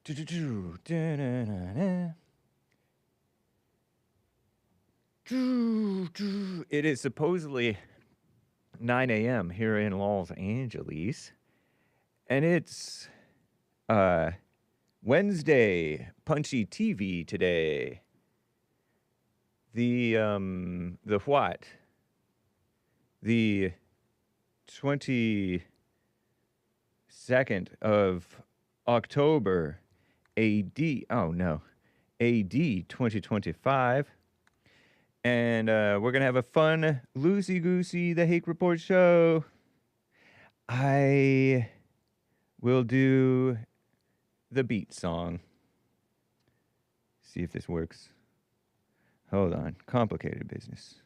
It is supposedly 9 a.m. here in Los Angeles, and it's Wednesday, punchy TV today. The what? The 22nd of October, AD. Oh no, AD 2025. And we're going to have a fun, loosey-goosey, The Hake Report show. I will do the beat song. See if this works. Hold on. Complicated business.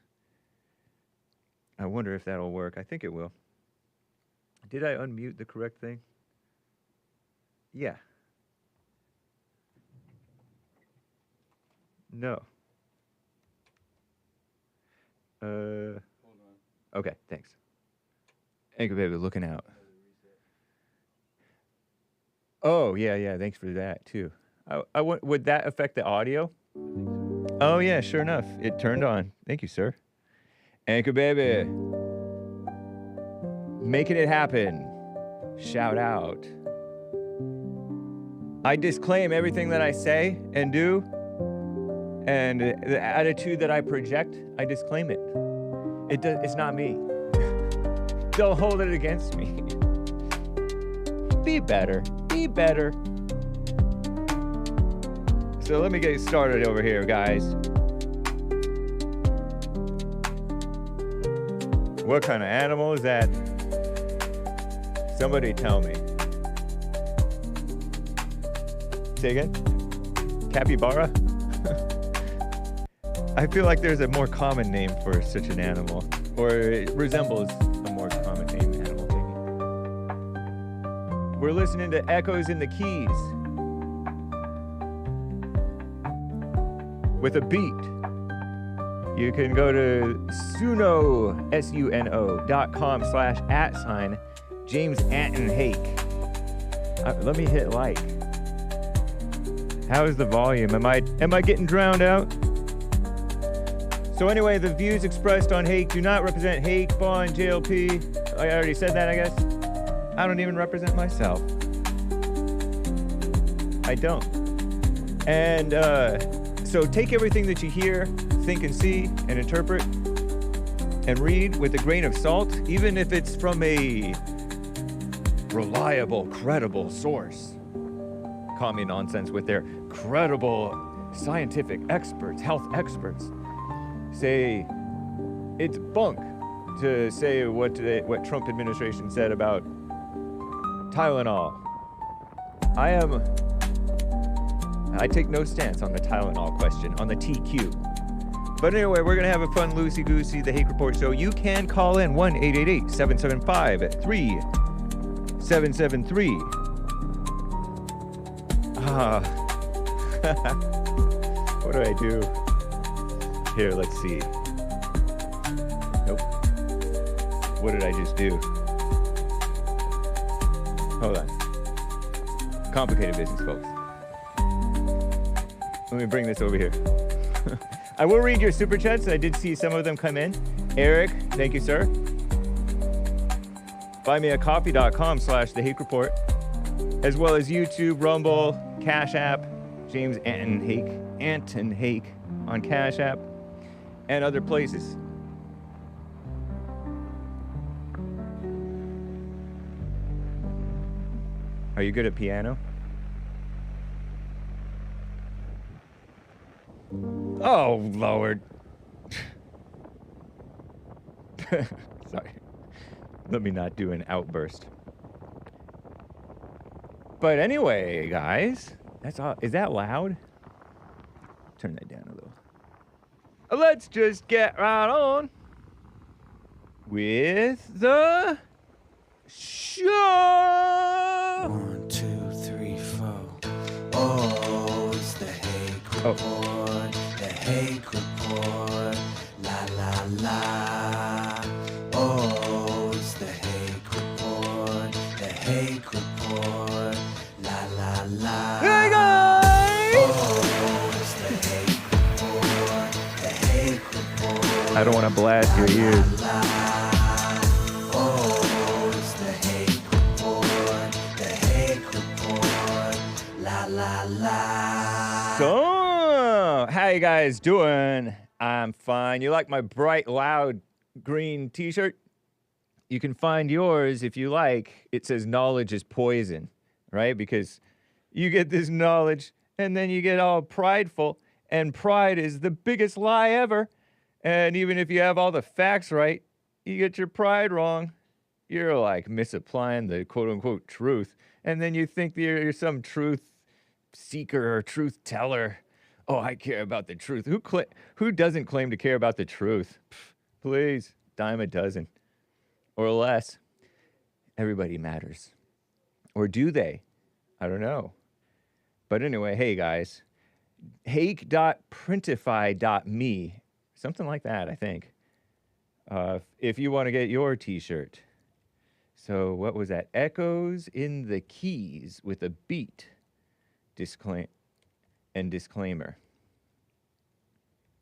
I wonder if that'll work. I think it will. Did I unmute the correct thing? Yeah. No. Hold on. Okay, thanks. Thank you, baby, looking out. Oh, yeah, thanks for that, too. Would that affect the audio? Oh, yeah, sure enough. It turned on. Thank you, sir. Anchor baby. Making it happen. Shout out. I disclaim everything that I say and do. And the attitude that I project, I disclaim it. It's not me. Don't hold it against me. Be better. Be better. So let me get started over here, guys. What kind of animal is that? Somebody tell me. Say again? Capybara? I feel like there's a more common name for such an animal, or it resembles a more common name animal, maybe. We're listening to Echoes in the Keys with a beat. You can go to suno.com/@ James Anton Hake. Let me hit like. How is the volume? Am I getting drowned out? So anyway, the views expressed on Hake do not represent Hake, Bond, JLP. I already said that, I guess. I don't even represent myself. I don't. And so take everything that you hear, think and see, and interpret, and read with a grain of salt, even if it's from a reliable, credible source. Call me nonsense with their credible scientific experts, health experts. Say it's bunk to say what Trump administration said about Tylenol. I take no stance on the Tylenol question, on the TQ. But anyway, we're gonna have a fun loosey-goosey The Hake Report show. You can call in 1-888-775-3773. What do I do? Here, let's see. Nope. What did I just do? Hold on. Complicated business, folks. Let me bring this over here. I will read your super chats. I did see some of them come in. Eric, thank you, sir. Buymeacoffee.com/The Hake Report, as well as YouTube, Rumble, Cash App, James Anton Hake on Cash App, and other places. Are you good at piano? Oh, Lord. Sorry. Let me not do an outburst. But anyway, guys, that's all. Is that loud? Turn that down a little. Let's just get right on with the show. 1, 2, 3, 4. Oh, it's the Hake Report. The Hake Report. La la la. Oh, it's the Hake Report. The Hake Report. La la la. Here we go. I don't want to blast your ears. Oh, it's the Hake Report, the Hake Report, la la la. So, how you guys doing? I'm fine. You like my bright, loud green t-shirt? You can find yours if you like. It says knowledge is poison, right? Because you get this knowledge and then you get all prideful, and pride is the biggest lie ever. And even if you have all the facts right, you get your pride wrong. You're like misapplying the quote unquote truth. And then you think that you're some truth seeker or truth teller. Oh, I care about the truth. Who doesn't claim to care about the truth? Pff, please, dime a dozen or less. Everybody matters. Or do they? I don't know. But anyway, hey guys, hake.printify.me, something like that, I think. If you want to get your t-shirt. So what was that? Echoes in the keys with a beat. Disclaimer.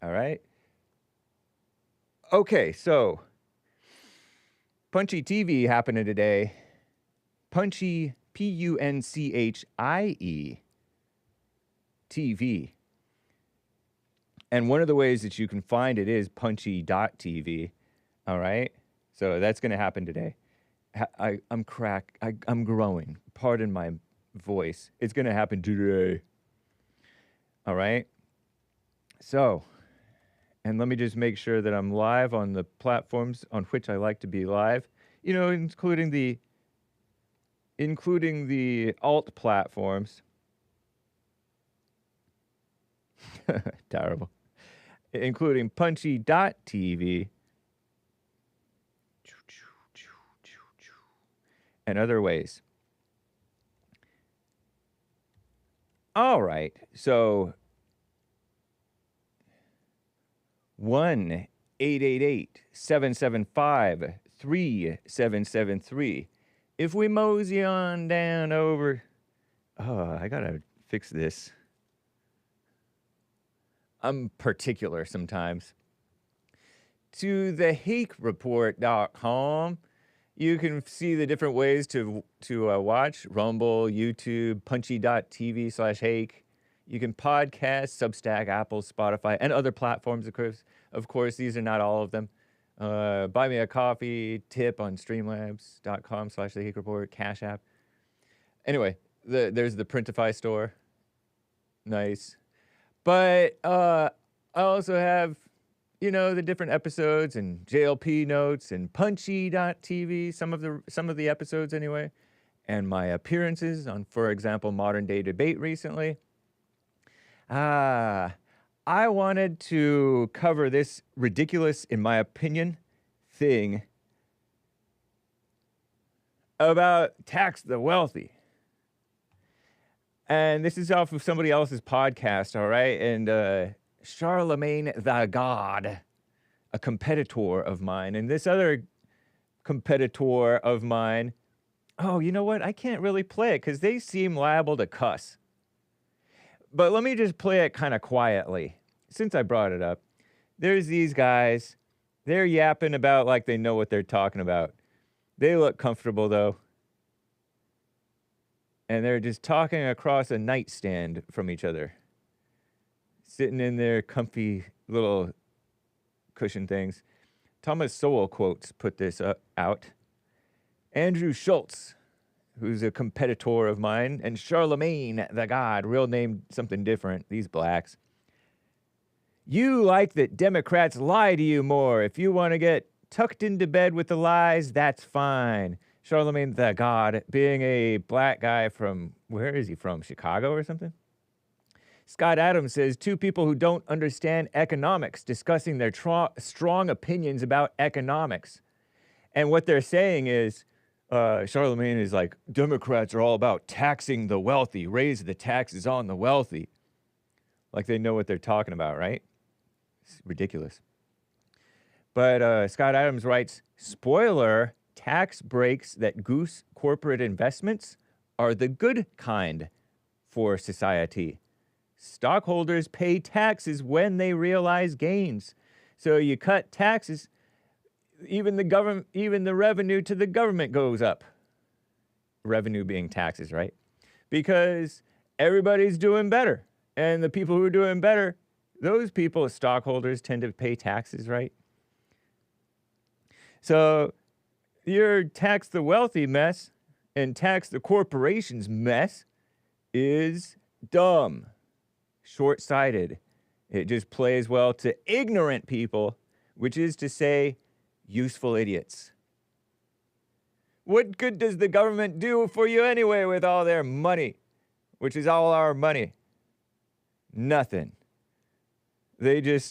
All right. Okay, so Punchy TV happening today. Punchy, Punchie TV. And one of the ways that you can find it is punchy.tv. All right. So that's going to happen today. I'm growing. Pardon my voice. It's going to happen today. All right. So, and let me just make sure that I'm live on the platforms on which I like to be live, you know, including the alt platforms. Terrible. Including punchy.tv and other ways. All right. So 1-888-775-3773. If we mosey on down over, I gotta fix this. I'm particular sometimes. To the hakereport.com. You can see the different ways to watch Rumble, YouTube, punchy.tv/hake. You can podcast, Substack, Apple, Spotify, and other platforms, of course. These are not all of them. Buy me a coffee, tip on streamlabs.com/the Hake Report, Cash App. Anyway, there's the Printify store. Nice. But I also have, you know, the different episodes and JLP notes and punchy.tv, some of the episodes anyway, and my appearances on, for example, Modern Day Debate recently. I wanted to cover this ridiculous, in my opinion, thing about tax the wealthy. And this is off of somebody else's podcast, all right? And Charlemagne the God, a competitor of mine, and this other competitor of mine, oh, you know what? I can't really play it because they seem liable to cuss. But let me just play it kind of quietly, since I brought it up. There's these guys. They're yapping about like they know what they're talking about. They look comfortable, though. And they're just talking across a nightstand from each other. Sitting in their comfy little cushion things. Thomas Sowell quotes put this out. Andrew Schultz, who's a competitor of mine, and Charlemagne the God, real name something different, these blacks. You like that Democrats lie to you more. If you want to get tucked into bed with the lies, that's fine. Charlemagne the God, being a black guy from, where is he from, Chicago or something? Scott Adams says, two people who don't understand economics discussing their strong opinions about economics. And what they're saying is, Charlemagne is like, Democrats are all about taxing the wealthy, raise the taxes on the wealthy. Like they know what they're talking about, right? It's ridiculous. But Scott Adams writes, spoiler, tax breaks that goose corporate investments are the good kind for society. Stockholders pay taxes when they realize gains. So you cut taxes, even the revenue to the government goes up. Revenue being taxes, right? Because everybody's doing better. And the people who are doing better, those people, stockholders, tend to pay taxes, right? So your tax the wealthy mess and tax the corporations mess is dumb, short-sighted. It just plays well to ignorant people, which is to say, useful idiots. What good does the government do for you anyway with all their money, which is all our money? Nothing. The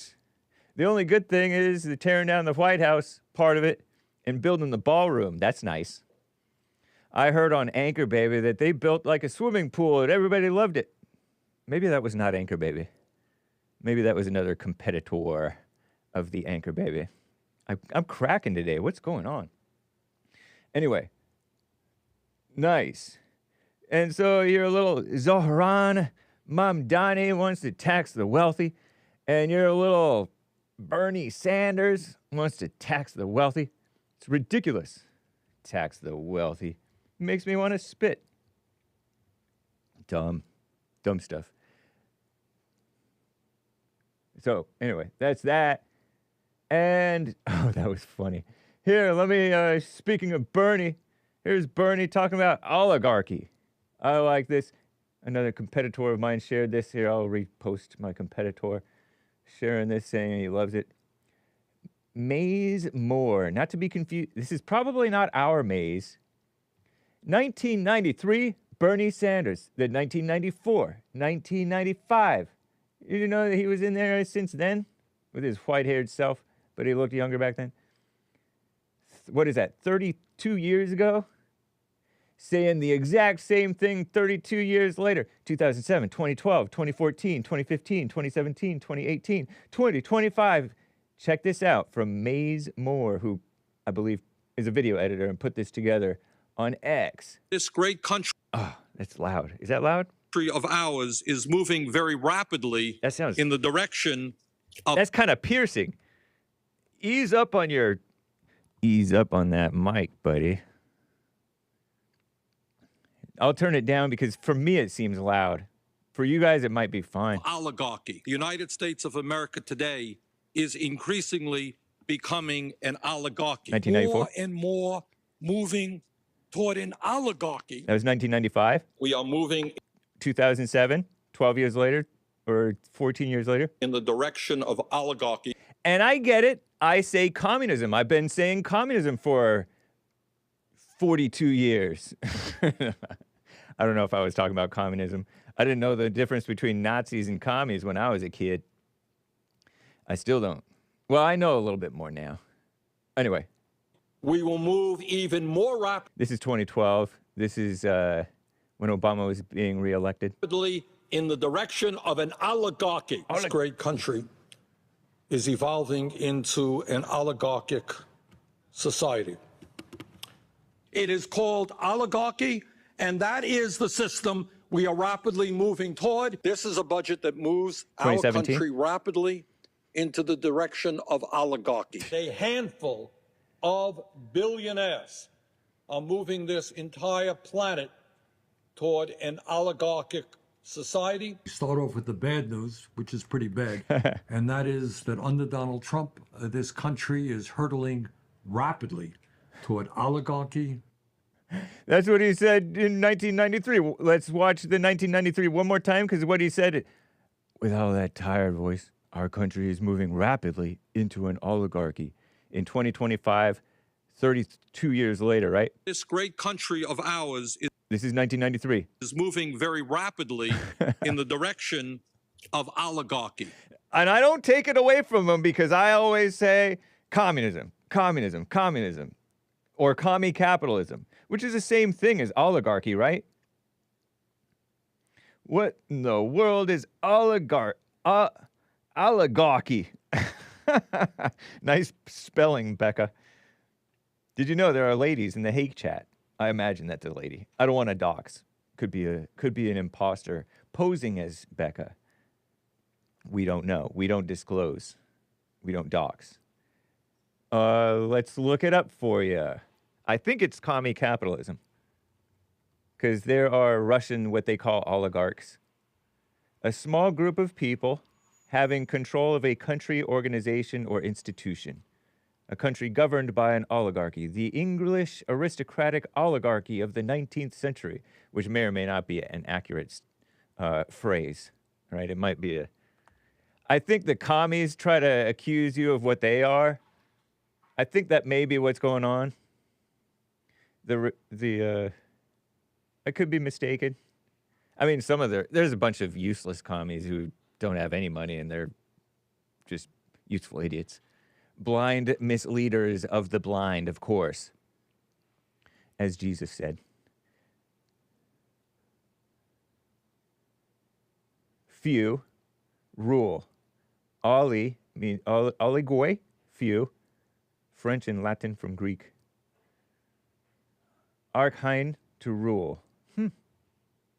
only good thing is they're tearing down the White House, part of it, and building the ballroom. That's nice. I heard on Anchor Baby that they built like a swimming pool and everybody loved it. Maybe that was not Anchor Baby. Maybe that was another competitor of the Anchor Baby. I'm cracking today. What's going on? Anyway, nice. And so your little Zohran Mamdani wants to tax the wealthy, and your little Bernie Sanders wants to tax the wealthy. It's ridiculous. Tax the wealthy. Makes me want to spit. Dumb stuff. So, anyway, that's that. And, oh, that was funny. Here, let me, speaking of Bernie, here's Bernie talking about oligarchy. I like this. Another competitor of mine shared this. Here, I'll repost my competitor sharing this, saying he loves it. Maze Moore, not to be confused. This is probably not our Maze. 1993, Bernie Sanders. Then 1994, 1995. You know that he was in there since then with his white-haired self, but he looked younger back then. What is that, 32 years ago? Saying the exact same thing 32 years later. 2007, 2012, 2014, 2015, 2017, 2018, 2025. Check this out from Maze Moore, who I believe is a video editor and put this together on X. This great country. Oh, that's loud. Is that loud? Of ours is moving very rapidly in the direction of. That's kind of piercing. Ease up on that mic, buddy. I'll turn it down because for me it seems loud. For you guys, it might be fine. Oligarchy. The United States of America today is increasingly becoming an oligarchy. 1994? More and more moving toward an oligarchy. That was 1995? We are moving 2007, 12 years later, or 14 years later? in the direction of oligarchy. And I get it. I say communism. I've been saying communism for 42 years. I don't know if I was talking about communism. I didn't know the difference between Nazis and commies when I was a kid. I still don't. Well, I know a little bit more now. Anyway. We will move even more rapidly. This is 2012. This is when Obama was being reelected. In the direction of an oligarchy. This great country is evolving into an oligarchic society. It is called oligarchy, and that is the system we are rapidly moving toward. This is a budget that moves our country rapidly into the direction of oligarchy. A handful of billionaires are moving this entire planet toward an oligarchic society. Start off with the bad news, which is pretty bad, and that is that under Donald Trump, this country is hurtling rapidly toward oligarchy. That's what he said in 1993. Let's watch the 1993 one more time, because what he said, with all that tired voice, our country is moving rapidly into an oligarchy. In 2025, 32 years later, right? This great country of ours This is 1993. is moving very rapidly in the direction of oligarchy. And I don't take it away from him because I always say communism, communism, communism, or commie capitalism, which is the same thing as oligarchy, right? What in the world is oligarchy? Nice spelling, Becca. Did you know there are ladies in the Hake chat? I imagine that's a lady. I don't want to dox. Could be an imposter posing as Becca. We don't know. We don't disclose. We don't dox. Let's look it up for you. I think it's commie capitalism. Because there are Russian, what they call oligarchs. A small group of people having control of a country, organization, or institution. A country governed by an oligarchy. The English aristocratic oligarchy of the 19th century, which may or may not be an accurate phrase, right? It might be a... I think the commies try to accuse you of what they are. I think that may be what's going on. I could be mistaken. I mean, there's a bunch of useless commies who don't have any money and they're just useful idiots. Blind misleaders of the blind, of course, as Jesus said. Few rule. Oligoi, few. French and Latin from Greek. Archein, to rule.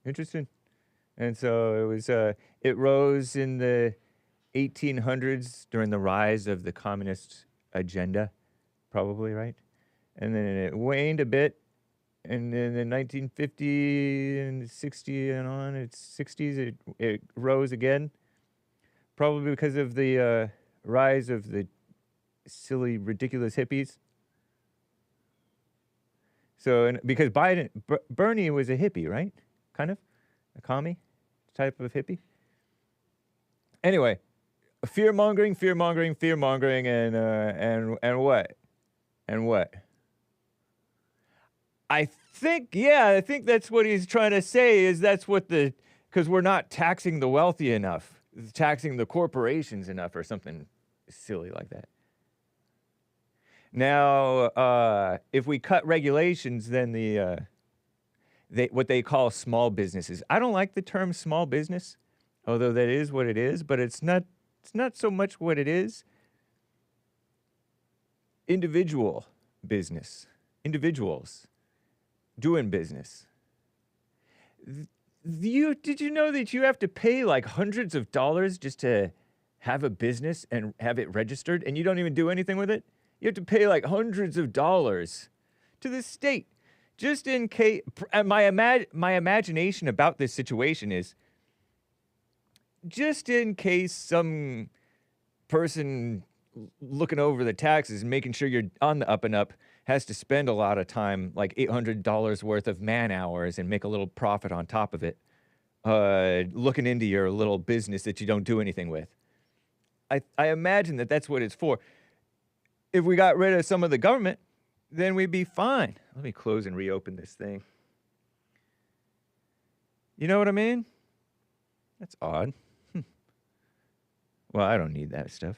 Interesting. And so it was. It rose in the 1800s during the rise of the communist agenda, probably, right? And then it waned a bit, and then in 1950 and 60 and on, its 60s, it rose again, probably because of the rise of the silly, ridiculous hippies. So, because Bernie was a hippie, right? Kind of a commie type of hippie. Anyway, fear mongering, and what? And what? I think that's what he's trying to say. Is that's what because we're not taxing the wealthy enough, taxing the corporations enough, or something silly like that. Now, if we cut regulations, then what they call small businesses. I don't like the term small business, although that is what it is, but it's not so much what it is. Individual business. Individuals doing business. Did you know that you have to pay like hundreds of dollars just to have a business and have it registered, and you don't even do anything with it? You have to pay like hundreds of dollars to the state. Just in case, my imagination about this situation is, just in case some person looking over the taxes and making sure you're on the up and up has to spend a lot of time, like $800 worth of man hours, and make a little profit on top of it, looking into your little business that you don't do anything with. I imagine that that's what it's for. If we got rid of some of the government, then we'd be fine. Let me close and reopen this thing. You know what I mean? That's odd. Well, I don't need that stuff.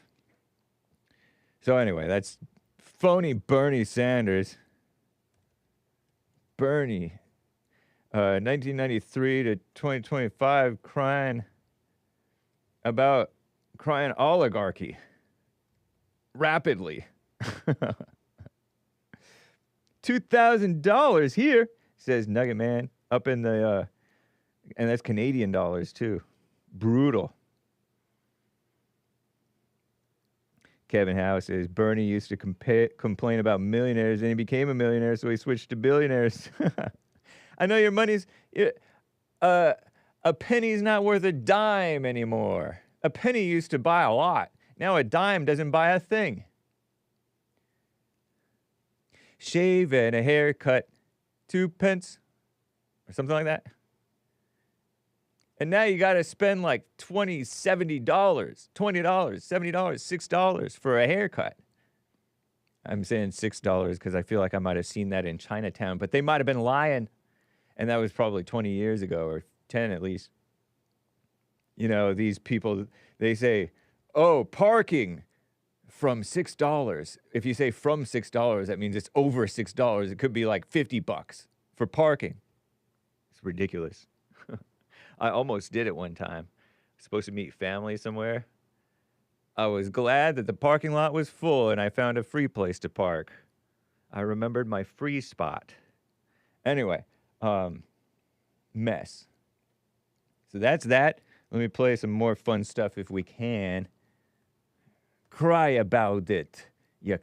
So anyway, that's phony Bernie Sanders. Bernie, 1993 to 2025, crying oligarchy. Rapidly. $2,000 here, says Nugget Man, up in the, and that's Canadian dollars too. Brutal. Kevin Howe says Bernie used to complain about millionaires, and he became a millionaire, so he switched to billionaires. I know your money's, a penny's not worth a dime anymore. A penny used to buy a lot. Now a dime doesn't buy a thing. Shave and a haircut, 2 pence, or something like that. And now you got to spend like $20, $70, $20, $70, $6 for a haircut. I'm saying $6 because I feel like I might have seen that in Chinatown, but they might have been lying. And that was probably 20 years ago, or 10 at least. You know, these people, they say, oh, parking from $6. If you say from $6, that means it's over $6. It could be like $50 for parking. It's ridiculous. I almost did it one time. I was supposed to meet family somewhere. I was glad that the parking lot was full and I found a free place to park. I remembered my free spot. Anyway, mess. So that's that. Let me play some more fun stuff if we can. Cry about it, you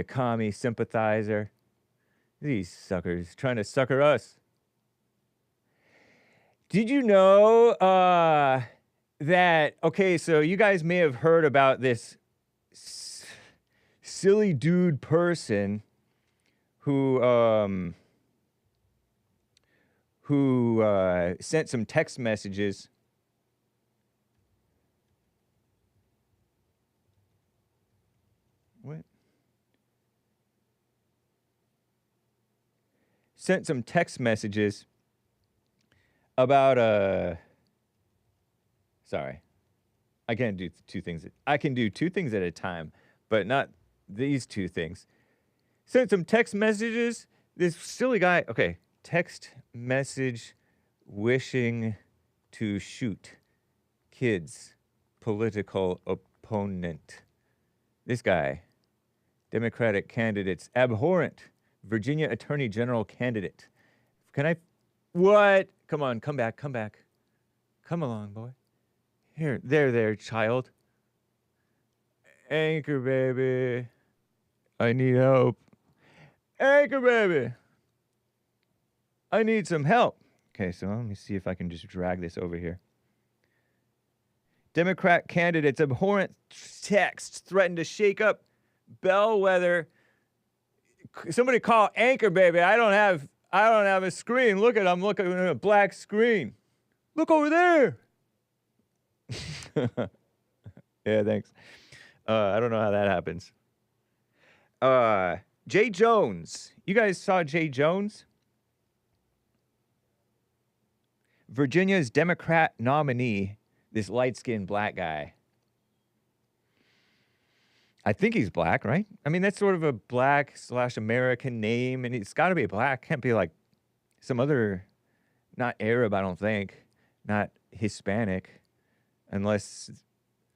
commie sympathizer. These suckers trying to sucker us. Did you know that, okay, so you guys may have heard about this silly dude person who sent some text messages. What? Sent some text messages about sorry. I can't do two things. I can do two things at a time, but not these two things. Sent some text messages. This silly guy, okay, text message wishing to shoot kids, political opponent. This guy, Democratic candidates, abhorrent, Virginia Attorney General candidate. Can I, what? Come on, come back, come back. Come along, boy. Here, there, child. Anchor, baby. I need help. Anchor, baby. I need some help. Okay, so let me see if I can just drag this over here. Democrat candidates abhorrent texts threaten to shake up bellwether. Somebody call Anchor, baby. I don't have a screen. Look at, I'm looking at a black screen. Look over there. Yeah, thanks. I don't know how that happens. Jay Jones. You guys saw Jay Jones? Virginia's Democrat nominee, this light-skinned black guy. I think he's black, right? I mean, that's sort of a black/American name, and it's got to be black. Can't be like some other, not Arab, I don't think, not Hispanic, unless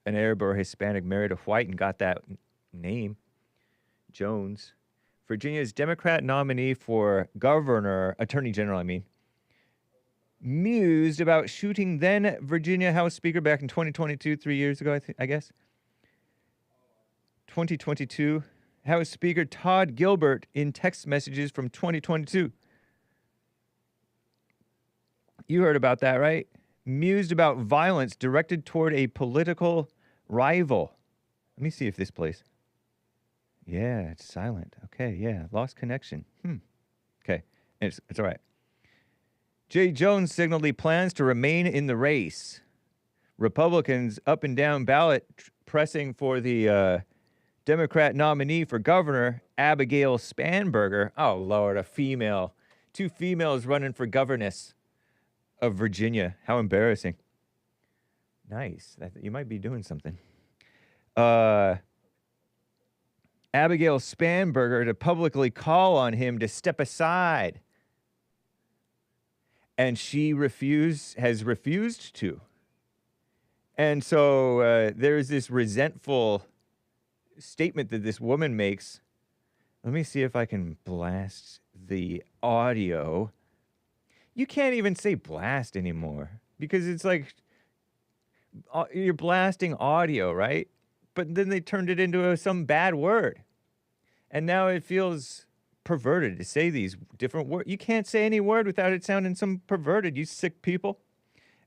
an Arab or Hispanic married a white and got that name, Jones. Virginia's Democrat nominee for governor, attorney general, I mean, mused about shooting then Virginia House Speaker back in 2022, 3 years ago, I guess. 2022, House Speaker Todd Gilbert in text messages from 2022. You heard about that, right? Mused about violence directed toward a political rival. Let me see if this plays. Yeah, it's silent. Okay, yeah, lost connection. Okay, it's all right. Jay Jones signaled he plans to remain in the race. Republicans up and down ballot pressing for the Democrat nominee for governor, Abigail Spanberger. Oh, Lord, a female. 2 females running for governess of Virginia. How embarrassing. Nice. You might be doing something. Abigail Spanberger to publicly call on him to step aside. And she has refused to. And so there's this resentful statement that this woman makes. Let me see if I can blast the audio. You can't even say blast anymore because it's like you're blasting audio, right? But then they turned it into some bad word. And now it feels perverted to say these different words. You can't say any word without it sounding some perverted, you sick people.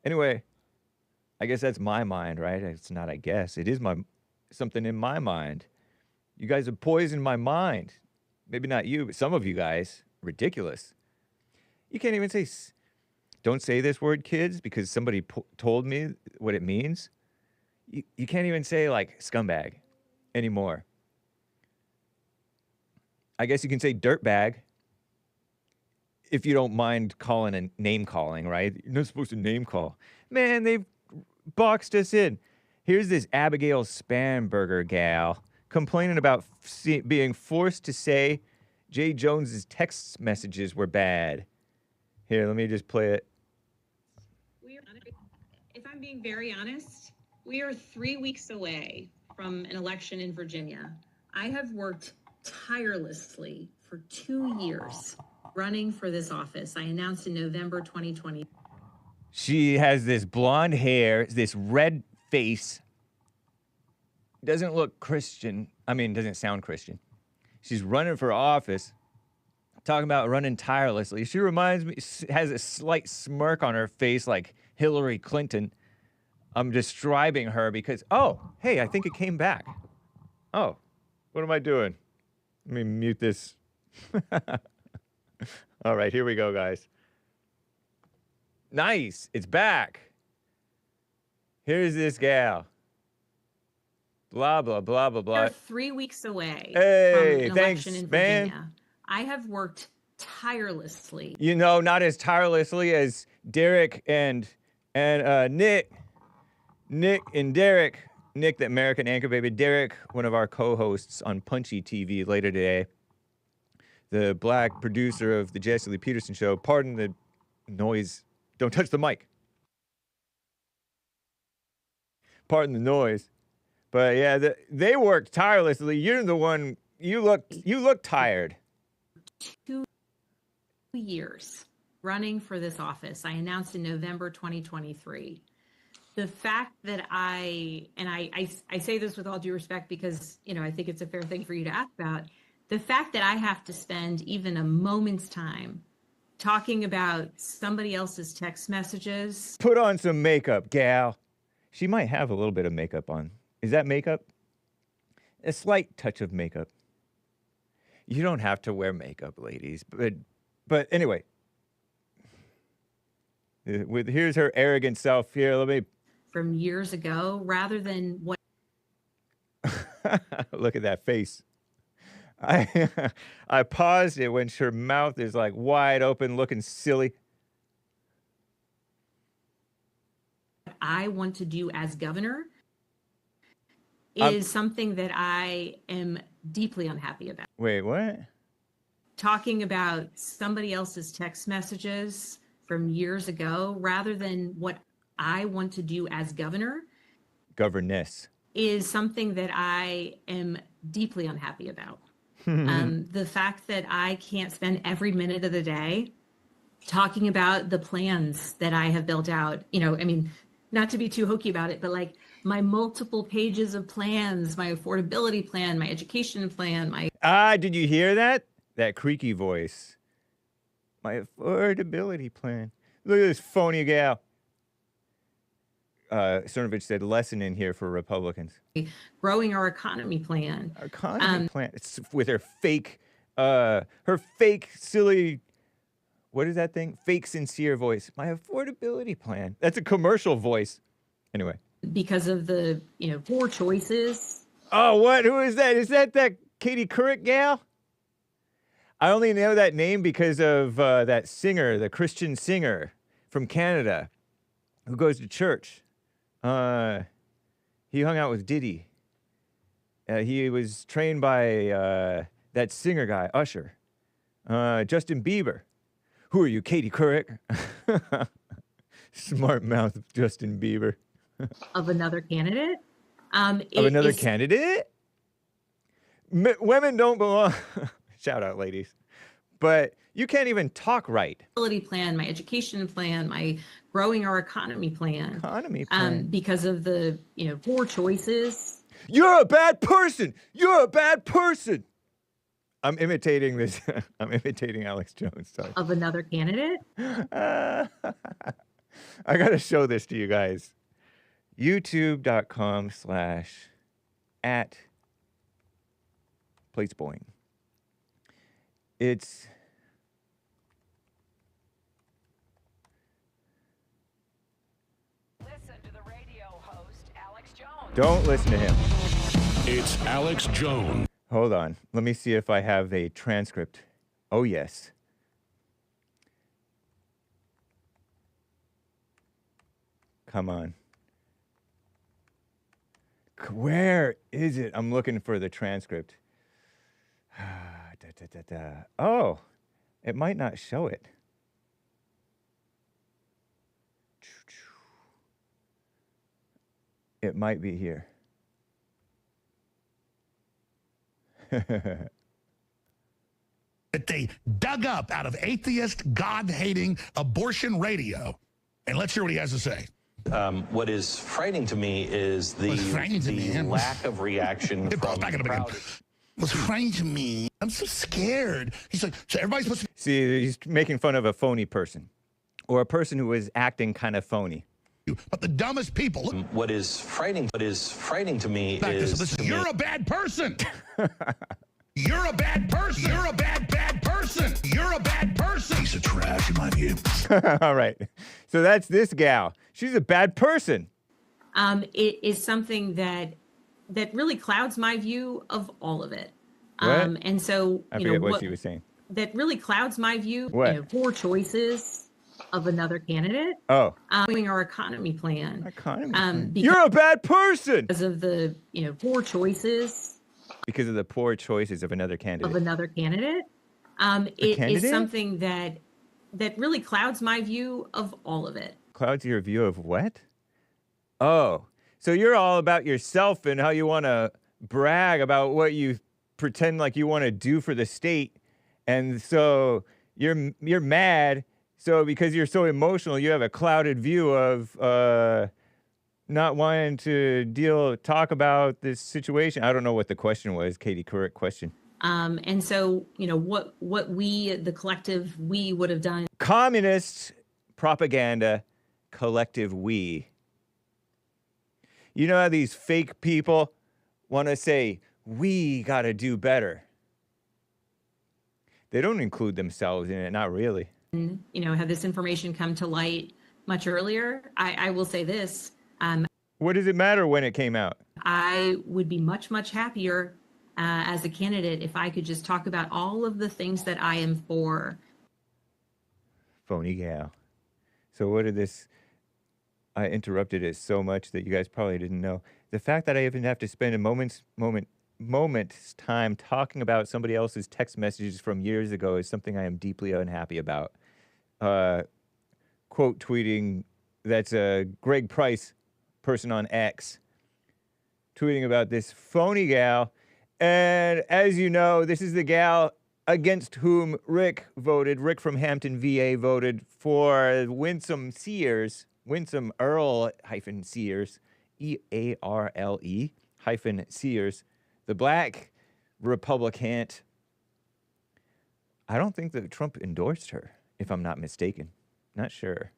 Anyway, I guess that's my mind, right? It's not, I guess. It is something in my mind. You guys have poisoned my mind. Maybe not you, but some of you guys. Ridiculous. You can't even say, don't say this word, kids, because somebody told me what it means. You can't even say, like, scumbag anymore. I guess you can say dirtbag if you don't mind calling a name calling, right? You're not supposed to name call. Man, they've boxed us in. Here's this Abigail Spanberger gal complaining about being forced to say Jay Jones's text messages were bad. Here, let me just play it. If I'm being very honest, we are 3 weeks away from an election in Virginia. I have worked tirelessly for 2 years running for this office. I announced in November 2020. She has this blonde hair, this red face. doesn't look Christian. I mean, doesn't sound Christian. She's running for office, talking about running tirelessly. She reminds me, has a slight smirk on her face like Hillary Clinton. I'm describing her because, oh, hey, I think it came back. Oh, what am I doing? Let me mute this. All right, here we go, guys. Nice, it's back. Here's this gal. Blah, blah, blah, blah, blah. We're 3 weeks away Hey, from an thanks, election in man. Virginia. I have worked tirelessly. You know, not as tirelessly as Derek and Nick. Nick and Derek. Nick, the American anchor baby. Derek, one of our co-hosts on Punchy TV later today. The black producer of the Jesse Lee Peterson show. Pardon the noise. Don't touch the mic. Pardon the noise. But yeah, they worked tirelessly. You're the one, you look tired. 2 years running for this office. I announced in November 2023. The fact that I say this with all due respect because, you know, I think it's a fair thing for you to ask about. The fact that I have to spend even a moment's time talking about somebody else's text messages. Put on some makeup, gal. She might have a little bit of makeup on. Is that makeup? A slight touch of makeup. You don't have to wear makeup, ladies. But anyway. Here's her arrogant self here. Let me... From years ago, rather than what... Look at that face. I paused it when her mouth is like wide open, looking silly. I want to do as governor is something that I am deeply unhappy about. Wait, what? Talking about somebody else's text messages from years ago, rather than what I want to do as governor. Governess. Is something that I am deeply unhappy about. The fact that I can't spend every minute of the day talking about the plans that I have built out, you know, I mean, not to be too hokey about it, but like my multiple pages of plans, my affordability plan, my education plan, my... Did you hear that? That creaky voice. My affordability plan. Look at this phony gal. Cernovich said lesson in here for Republicans. Growing our economy plan. Our economy plan. It's with her fake silly, what is that thing? Fake sincere voice. My affordability plan. That's a commercial voice. Anyway. Because of the, you know, poor choices. Oh, what? Who is that? Is that Katie Couric gal? I only know that name because of that singer, the Christian singer from Canada who goes to church. He hung out with Diddy. He was trained by that singer guy, Usher. Justin Bieber. Who are you, Katie Couric? Smart mouth of Justin Bieber. Of another candidate? Of another candidate? Women don't belong. Shout out, ladies. But you can't even talk right. Plan, my education plan, my growing our economy plan. Economy plan. Because of the, you know, poor choices. You're a bad person. You're a bad person. I'm imitating this. I'm imitating Alex Jones. Sorry. Of another candidate? I got to show this to you guys. YouTube.com/@PlatesBoing. It's... Listen to the radio host, Alex Jones. Don't listen to him. It's Alex Jones. Hold on. Let me see if I have a transcript. Oh, yes. Come on. Where is it? I'm looking for the transcript. Oh, it might not show it. It might be here. That they dug up out of atheist, God-hating abortion radio. And let's hear what he has to say. What is frightening to me is the lack of reaction from the crowd. What's frightening to me, I'm so scared. He's like, so everybody's supposed to See, he's making fun of a phony person or a person who is acting kind of phony. but the dumbest people. Look, What is frightening to me back this. is Listen, you're a bad person. You're a bad person. You're a bad person. You're a bad person. Piece of trash, in my view. All right. So that's this gal. She's a bad person. It is something that really clouds my view of all of it. What? And so, I forget what she was saying. That really clouds my view. What? Poor choices of another candidate. Oh. Doing our economy plan. You're a bad person. Because of the, poor choices. Because of the poor choices of another candidate. It is something that really clouds my view of all of it. Clouds your view of what? Oh, so you're all about yourself and how you want to brag about what you pretend like you want to do for the state. And so you're mad. So because you're so emotional, you have a clouded view of not wanting to talk about this situation. I don't know what the question was, Katie, correct question. And so, what we, the collective we would have done. Communist propaganda, collective we. You know how these fake people want to say, we got to do better. They don't include themselves in it, not really. Have this information come to light much earlier. I will say this. What does it matter when it came out? I would be much, much happier as a candidate if I could just talk about all of the things that I am for. Phony gal. So what did this... I interrupted it so much that you guys probably didn't know. The fact that I even have to spend a moment's time talking about somebody else's text messages from years ago is something I am deeply unhappy about. Quote tweeting, that's a Greg Price person on X, tweeting about this phony gal. And as you know, this is the gal against whom Rick from Hampton, VA, voted for Winsome Earl Sears, EARLE Sears, the black Republican. I don't think that Trump endorsed her, if I'm not mistaken. Not sure.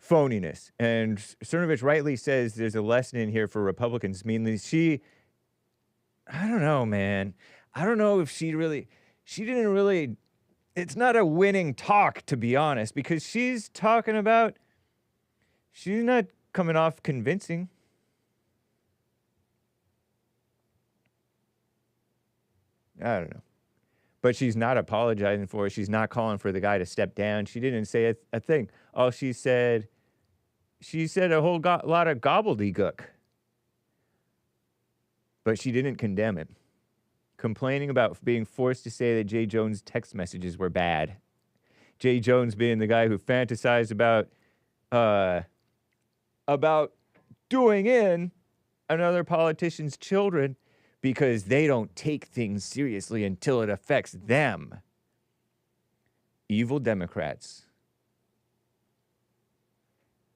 Phoniness. And Cernovich rightly says there's a lesson in here for Republicans. Mainly I don't know, man. I don't know if she didn't really, it's not a winning talk, to be honest, because she's not coming off convincing. I don't know. But she's not apologizing for it. She's not calling for the guy to step down. She didn't say a thing. All she said a whole lot of gobbledygook. But she didn't condemn him. Complaining about being forced to say that Jay Jones' text messages were bad. Jay Jones being the guy who fantasized about doing in another politician's children because they don't take things seriously until it affects them. Evil Democrats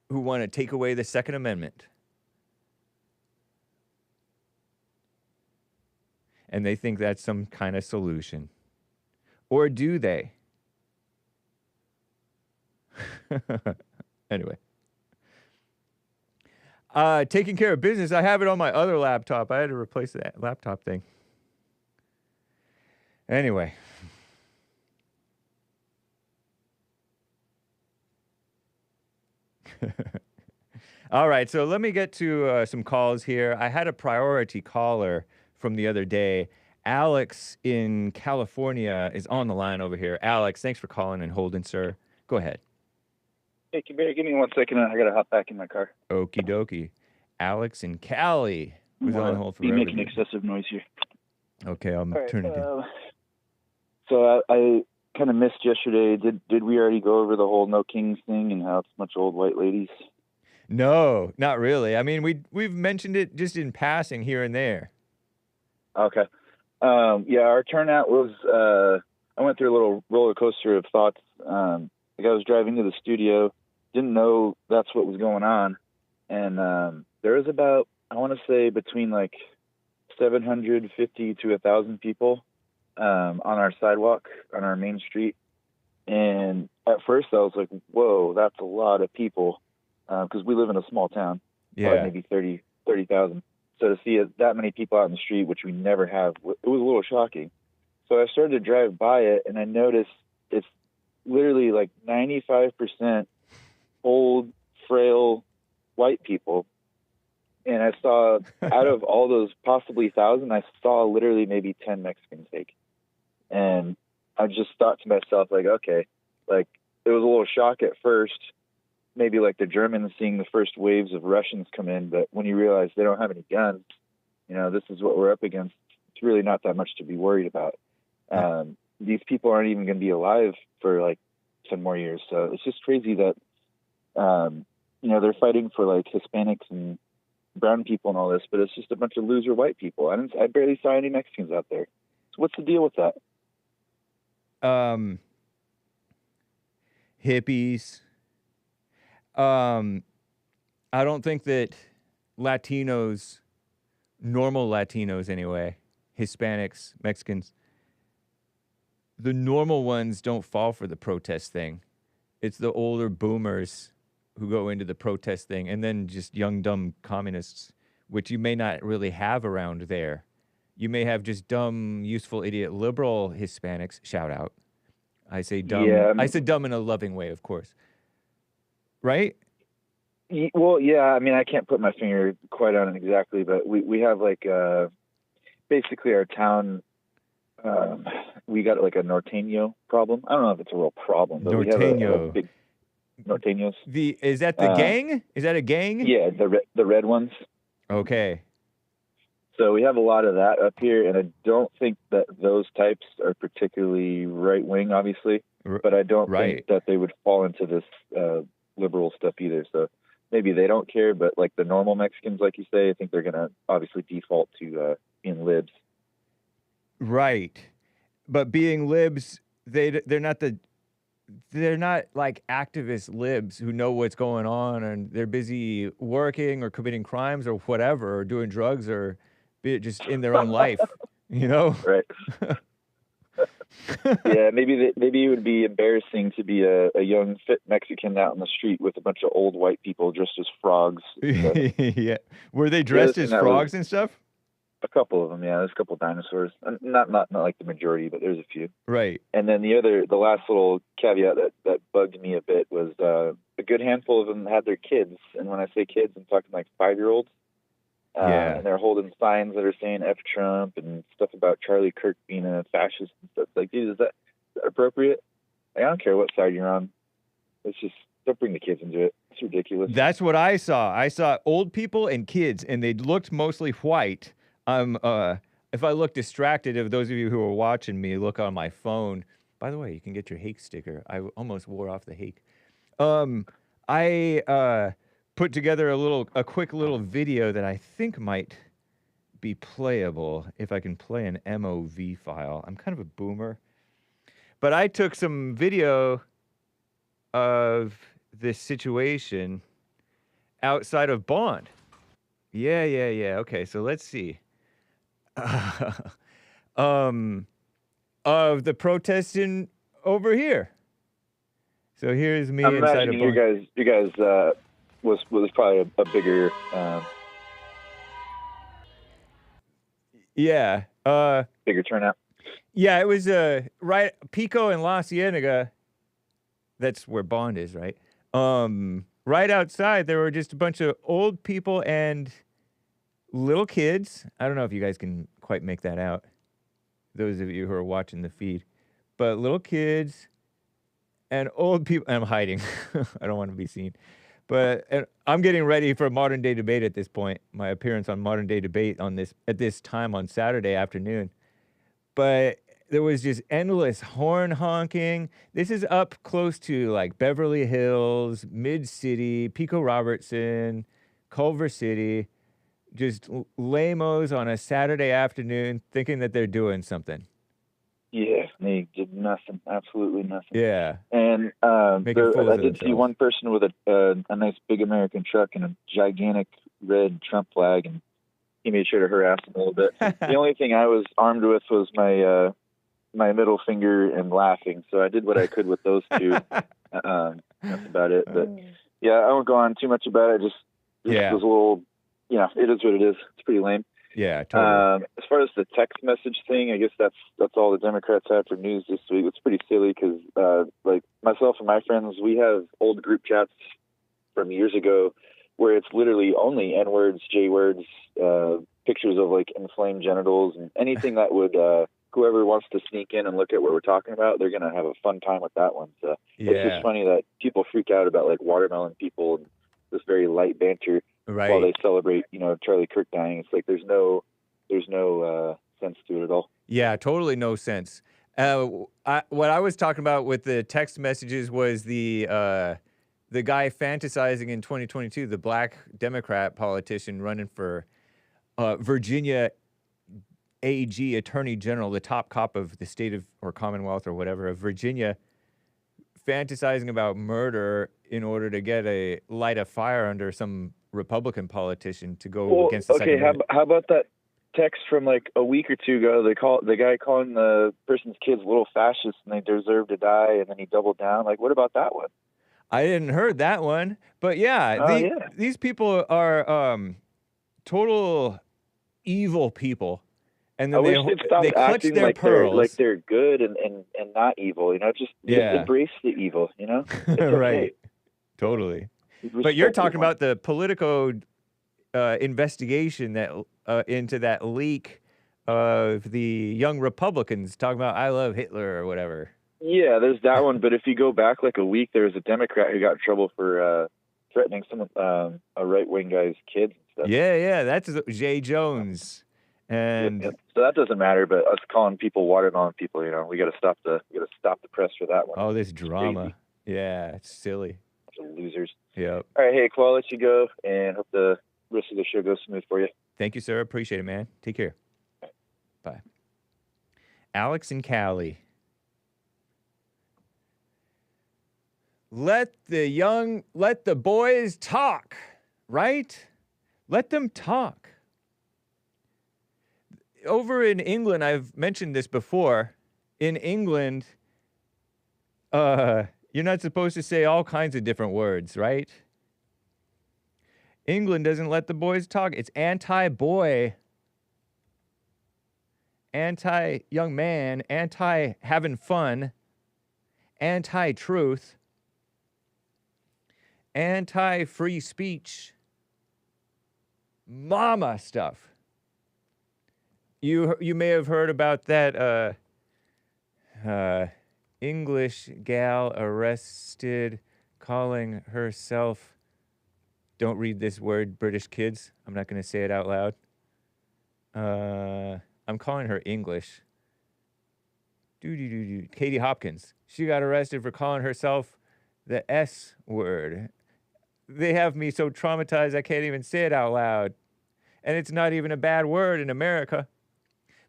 who want to take away the Second Amendment. And they think that's some kind of solution. Or do they? Anyway. Taking care of business. I have it on my other laptop. I had to replace that laptop thing. Anyway. All right, so let me get to some calls here. I had a priority caller from the other day. Alex in California is on the line over here. Alex, thanks for calling and holding, sir. Go ahead. Hey, give me 1 second. I got to hop back in my car. Okie dokie. Alex in Cali was on hold forever. You're making excessive noise here. Okay, I'll turn it down. So I kind of missed yesterday. Did we already go over the whole no kings thing and how it's a bunch of old white ladies? No, not really. I mean, we've mentioned it just in passing here and there. Okay. Yeah, our turnout was, I went through a little roller coaster of thoughts. Like I was driving to the studio, didn't know that's what was going on. And there was about, I want to say between like 750 to 1,000 people on our sidewalk, on our main street. And at first I was like, whoa, that's a lot of people. Because we live in a small town, maybe 30,000. So to see that many people out in the street, which we never have, it was a little shocking. So I started to drive by it, and I noticed it's literally like 95% old, frail, white people. And I saw, out of all those possibly 1,000, I saw literally maybe 10 Mexicans Hake. And I just thought to myself, like, okay, like, it was a little shock at first, maybe like the Germans seeing the first waves of Russians come in, but when you realize they don't have any guns, you know, this is what we're up against. It's really not that much to be worried about. These people aren't even going to be alive for like 10 more years. So it's just crazy that, you know, they're fighting for like Hispanics and brown people and all this, but it's just a bunch of loser white people. I barely saw any Mexicans out there. So what's the deal with that? Hippies. I don't think that Latinos, normal Latinos anyway, Hispanics, Mexicans, the normal ones don't fall for the protest thing. It's the older boomers who go into the protest thing, and then just young, dumb communists, which you may not really have around there. You may have just dumb, useful, idiot, liberal Hispanics. Shout out. I say dumb. Yeah, I said dumb in a loving way, of course. Right? Well, yeah. I mean, I can't put my finger quite on it exactly, but we have like basically our town. We got like a norteño problem. I don't know if it's a real problem, but norteño. We have a big norteños. Is that the gang? Is that a gang? Yeah, the red ones. Okay. So we have a lot of that up here, and I don't think that those types are particularly right wing, obviously, but I don't think that they would fall into this liberal stuff either. So maybe they don't care, but like the normal Mexicans, like you say, I think they're going to obviously default to being libs. Right. But being libs, they're not like activist libs who know what's going on and they're busy working or committing crimes or whatever, or doing drugs or just in their own life, you know? Right. Yeah, maybe it would be embarrassing to be a young, fit Mexican out in the street with a bunch of old white people dressed as frogs. Yeah. Were they dressed as frogs and stuff? A couple of them, yeah. There's a couple of dinosaurs. Not like the majority, but there's a few. Right. And then the last little caveat that bugged me a bit was a good handful of them had their kids. And when I say kids, I'm talking like 5-year-olds. Yeah. And they're holding signs that are saying F Trump and stuff about Charlie Kirk being a fascist and stuff. Like, dude, is that appropriate? Like, I don't care what side you're on. It's just, don't bring the kids into it. It's ridiculous. That's what I saw. I saw old people and kids, and they looked mostly white. If I look distracted, if those of you who are watching me look on my phone, by the way, you can get your Hake sticker. I almost wore off the Hake. I put together a quick little video that I think might be playable if I can play an MOV file. I'm kind of a boomer, but I took some video of this situation outside of Bond. Yeah. Okay, so let's see. Of the protesting over here. So here's me I'm inside of imagining you guys was probably a bigger bigger turnout. Yeah, it was right Pico and La Cienega. That's where Bond is, right? Right outside there were just a bunch of old people and little kids. I don't know if you guys can quite make that out, those of you who are watching the feed. But little kids and old people. And I'm hiding. I don't want to be seen. But I'm getting ready for Modern Day Debate at this point. My appearance on Modern Day Debate at this time on Saturday afternoon. But there was just endless horn honking. This is up close to like Beverly Hills, Mid-City, Pico Robertson, Culver City. Just lame-os on a Saturday afternoon thinking that they're doing something. Yeah. and they did nothing, absolutely nothing. Yeah. And Making fools I of did see themselves. one person with a nice big American truck and a gigantic red Trump flag, and he made sure to harass him a little bit. The only thing I was armed with was my middle finger and laughing, so I did what I could with those two. That's about it. But yeah, I won't go on too much about it. Just Yeah. was a little, it is what it is. It's pretty lame. Yeah, totally. As far as the text message thing, I guess that's all the Democrats have for news this week. It's pretty silly because, like myself and my friends, we have old group chats from years ago where it's literally only N-words, J-words, pictures of like inflamed genitals, and anything that would whoever wants to sneak in and look at what we're talking about, they're gonna have a fun time with that one. So it's just funny that people freak out about like watermelon people and this very light banter. Right. While they celebrate, Charlie Kirk dying. It's like there's no sense to it at all. Yeah, totally no sense. What I was talking about with the text messages was the guy fantasizing in 2022, the black Democrat politician running for Virginia AG, Attorney General, the top cop of the state of, or Commonwealth or whatever, of Virginia, fantasizing about murder in order to light a fire under some Republican politician to go against the Second Amendment. How about that text from like a week or two ago? They call the guy calling the person's kids little fascists and they deserve to die, and then he doubled down. Like, what about that one? I didn't heard that one, but these people are total evil people, and then they clutch their like pearls like they're good and not evil. Just embrace the evil. It's right, totally. But you're talking everyone. about the Politico investigation that into that leak of the young Republicans talking about "I love Hitler" or whatever. Yeah, there's that one. But if you go back like a week, there was a Democrat who got in trouble for threatening some a right-wing guy's kids and stuff. Yeah, that's Jay Jones. And so that doesn't matter. But us calling people watermelon people, we got to stop the press for that one. Oh, this drama. Yeah, it's silly. Bunch of losers. Yep. All right, Hake, well, I'll let you go, and hope the rest of the show goes smooth for you. Thank you, sir. Appreciate it, man. Take care. Bye. Alex and Callie. Let the boys talk, right? Let them talk. Over in England, I've mentioned this before. In England, you're not supposed to say all kinds of different words, right? England doesn't let the boys talk. It's anti-boy, anti-young man, anti-having fun, anti-truth, anti-free speech, mama stuff. You may have heard about that English gal arrested calling herself, don't read this word, British kids. I'm not going to say it out loud. I'm calling her English. Katie Hopkins. She got arrested for calling herself the S word. They have me so traumatized I can't even say it out loud. And it's not even a bad word in America.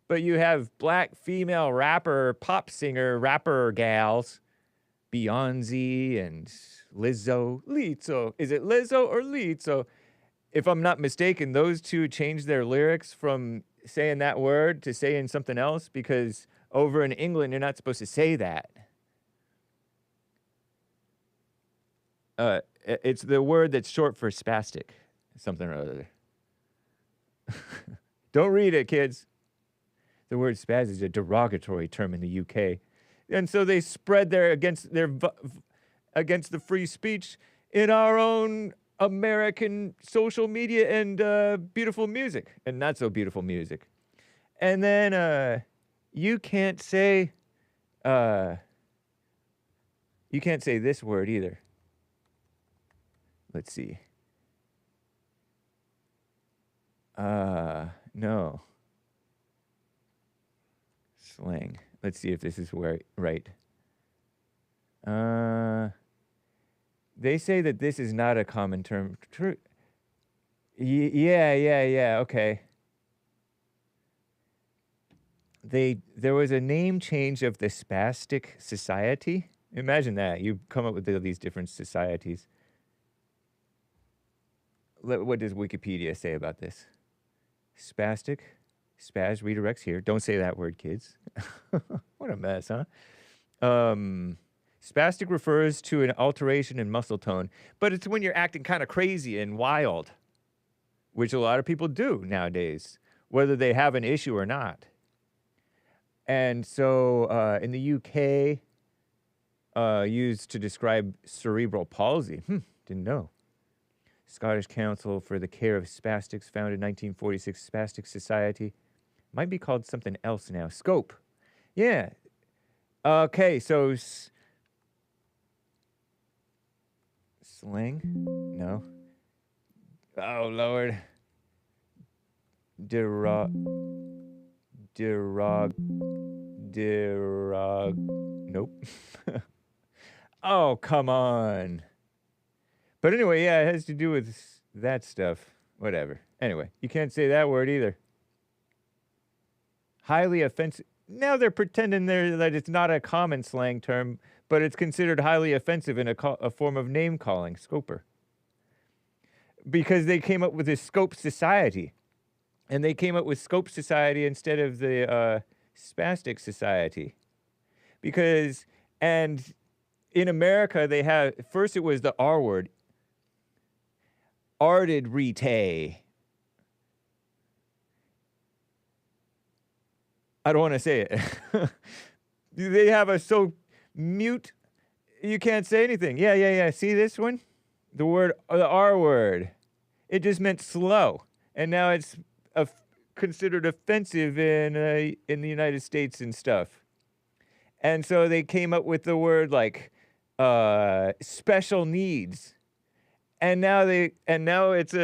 But you have black female rapper, pop singer, rapper gals, Beyonce and Lizzo. Is it Lizzo or Lizzo? If I'm not mistaken, those two changed their lyrics from saying that word to saying something else because over in England, you're not supposed to say that. It's the word that's short for spastic, something or other. Don't read it, kids. The word spaz is a derogatory term in the UK. And so they spread against the free speech in our own American social media and beautiful music, and not so beautiful music. And then you can't say this word either. Let's see. No. Slang. Let's see if this is right. They say that this is not a common term. True. Yeah. Okay. there was a name change of the Spastic Society. Imagine that. You come up with all these different societies. What does Wikipedia say about this? Spastic. Spaz redirects here. Don't say that word, kids. What a mess, huh? Spastic refers to an alteration in muscle tone, but it's when you're acting kind of crazy and wild, which a lot of people do nowadays, whether they have an issue or not. And so in the UK, used to describe cerebral palsy. Didn't know. Scottish Council for the Care of Spastics, founded 1946, Spastic Society. Might be called something else now. Scope. Yeah. Okay, so slang? No. Oh, Lord. Nope. Oh, come on. But anyway, yeah, it has to do with that stuff. Whatever. Anyway, you can't say that word either. Highly offensive. Now they're pretending that it's not a common slang term, but it's considered highly offensive in a form of name calling, scoper. Because they came up with this Scope Society. And they came up with Scope Society instead of the Spastic Society. Because, and in America, they have, first it was the R word, arted rete. I don't want to say it. They have a so mute, you can't say anything. Yeah. See this one? The word, the R word. It just meant slow. And now it's considered offensive in the United States and stuff. And so they came up with the word like special needs. And now it's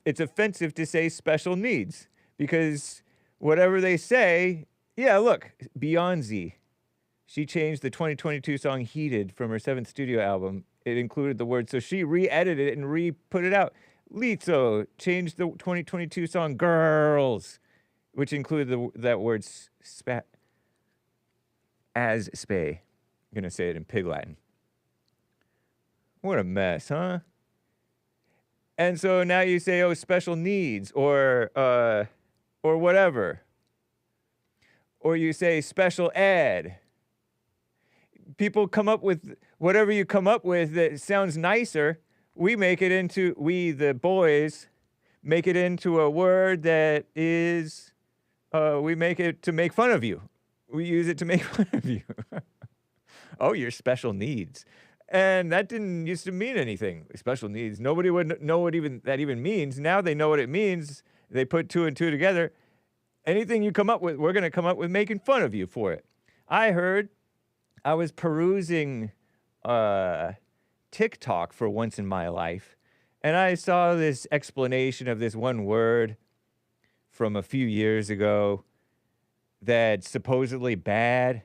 offensive to say special needs because whatever they say, yeah, look, Beyonce, she changed the 2022 song Heated from her 7th studio album. It included the word, so she re-edited it and re-put it out. Lizzo changed the 2022 song Girls, which included that word as spay. I'm going to say it in Pig Latin. What a mess, huh? And so now you say, oh, special needs or whatever. Or you say special ed. People come up with whatever you come up with that sounds nicer. We the boys, make it into a word that is, we make it to make fun of you. We use it to make fun of you. Oh, your special needs. And that didn't used to mean anything. Special needs. Nobody would know what that even means. Now they know what it means. They put 2 and 2 together. Anything you come up with, we're going to come up with making fun of you for it. I was perusing TikTok for once in my life, and I saw this explanation of this one word from a few years ago that's supposedly bad.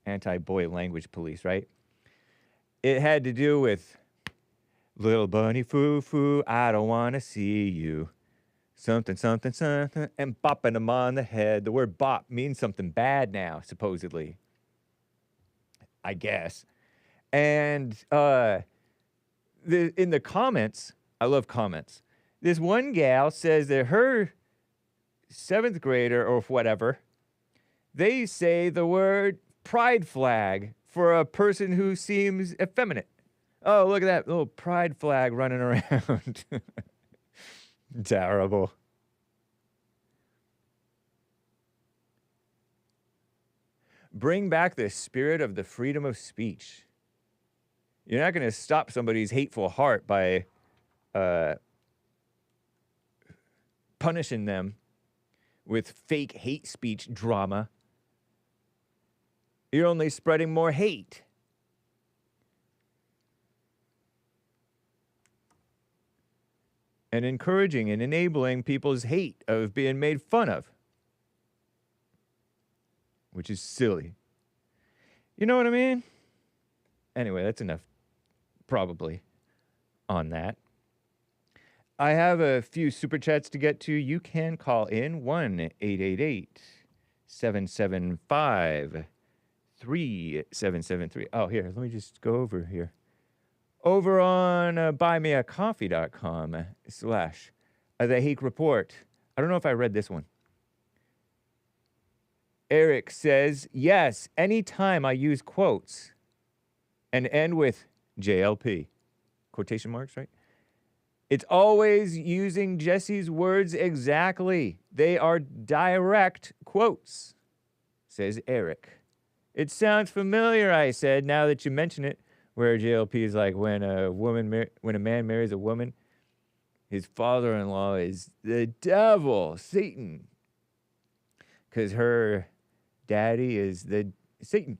Anti-boy language police, right? It had to do with little bunny foo-foo, I don't want to see you. Something, something, something, and bopping them on the head. The word bop means something bad now, supposedly. I guess. And in the comments, I love comments. This one gal says that her 7th grader or whatever, they say the word pride flag for a person who seems effeminate. Oh, look at that little pride flag running around. Terrible. Bring back the spirit of the freedom of speech. You're not going to stop somebody's hateful heart by punishing them with fake hate speech drama. You're only spreading more hate. And encouraging and enabling people's hate of being made fun of. Which is silly. You know what I mean? Anyway, that's enough, probably, on that. I have a few super chats to get to. You can call in 1-888-775-3773. Oh, here, let me just go over here. Over on buymeacoffee.com/The Hake Report. I don't know if I read this one. Eric says, yes, anytime I use quotes and end with JLP, quotation marks, right? It's always using Jesse's words exactly. They are direct quotes, says Eric. It sounds familiar, I said, now that you mention it, where JLP is like when a man marries a woman, his father-in-law is the devil, Satan, because her daddy is the Satan.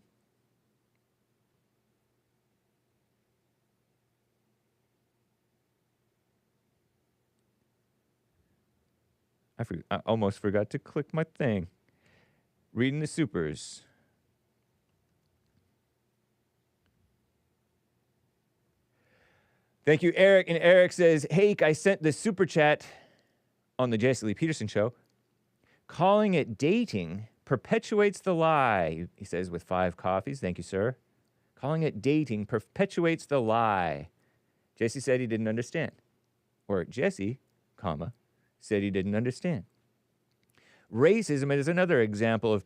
I almost forgot to click my thing. Reading the supers. Thank you, Eric. And Eric says, Hake, I sent the super chat on the Jesse Lee Peterson show. Calling it dating perpetuates the lie, he says with 5 coffees. Thank you, sir. Calling it dating perpetuates the lie. Jesse said he didn't understand. Or Jesse, said he didn't understand. Racism is another example of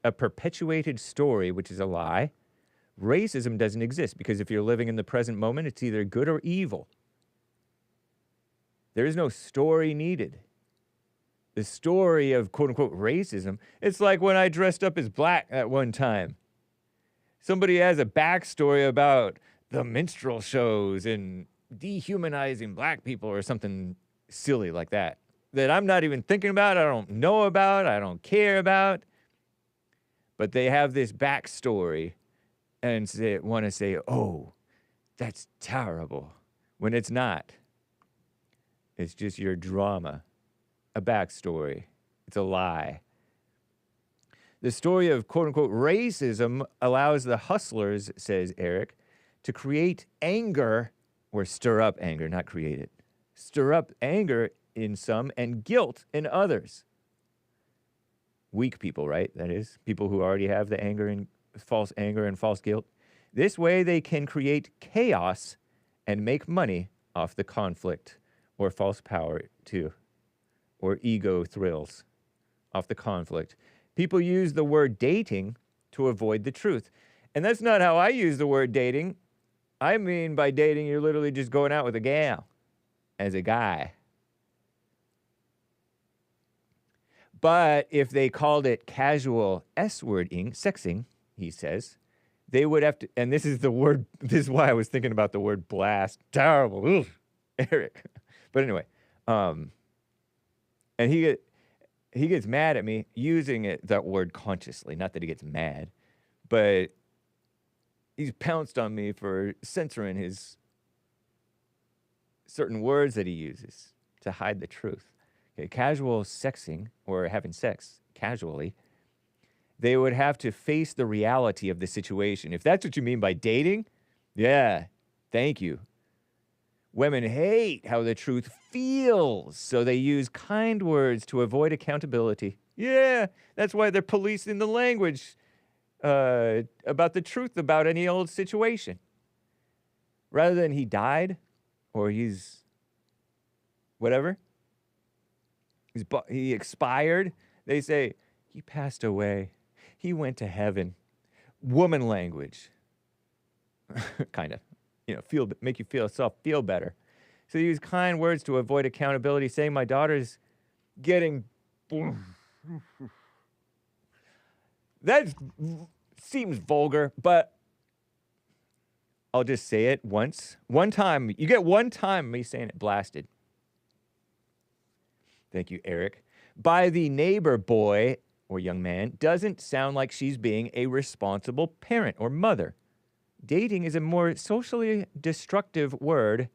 a perpetuated story, which is a lie. Racism doesn't exist because if you're living in the present moment, it's either good or evil. There is no story needed. The story of quote-unquote racism, it's like when I dressed up as black at one time. Somebody has a backstory about the minstrel shows and dehumanizing black people or something silly like that I'm not even thinking about, I don't know about, I don't care about. But they have this backstory and want to say, oh, that's terrible, when it's not. It's just your drama, a backstory. It's a lie. The story of quote-unquote racism allows the hustlers, says Eric, to create anger, or stir up anger, not create it. Stir up anger in some and guilt in others. Weak people, right? That is, people who already have the anger and false guilt. This way they can create chaos and make money off the conflict, or false power too, or ego thrills off the conflict. People use the word dating to avoid the truth. And that's not how I use the word dating. I mean by dating, you're literally just going out with a gal as a guy. But if they called it casual S-wording, sexing, he says, they would have to, and this is why I was thinking about the word blast. Terrible. Ugh, Eric. But anyway, and he gets mad at me using that word consciously. Not that he gets mad, but he's pounced on me for censoring his certain words that he uses to hide the truth. Okay, casual sexing, or having sex casually, they would have to face the reality of the situation. If that's what you mean by dating, yeah, thank you. Women hate how the truth feels, so they use kind words to avoid accountability. Yeah, that's why they're policing the language about the truth about any old situation. Rather than he died, or he's whatever, he expired, they say, he passed away. He went to heaven. Woman language. Kind of. Make you feel better. So they use kind words to avoid accountability, saying my daughter's getting... That seems vulgar, but I'll just say it once. One time. You get one time me saying it blasted. Thank you, Eric. By the neighbor boy or young man doesn't sound like she's being a responsible parent or mother. Dating is a more socially destructive word,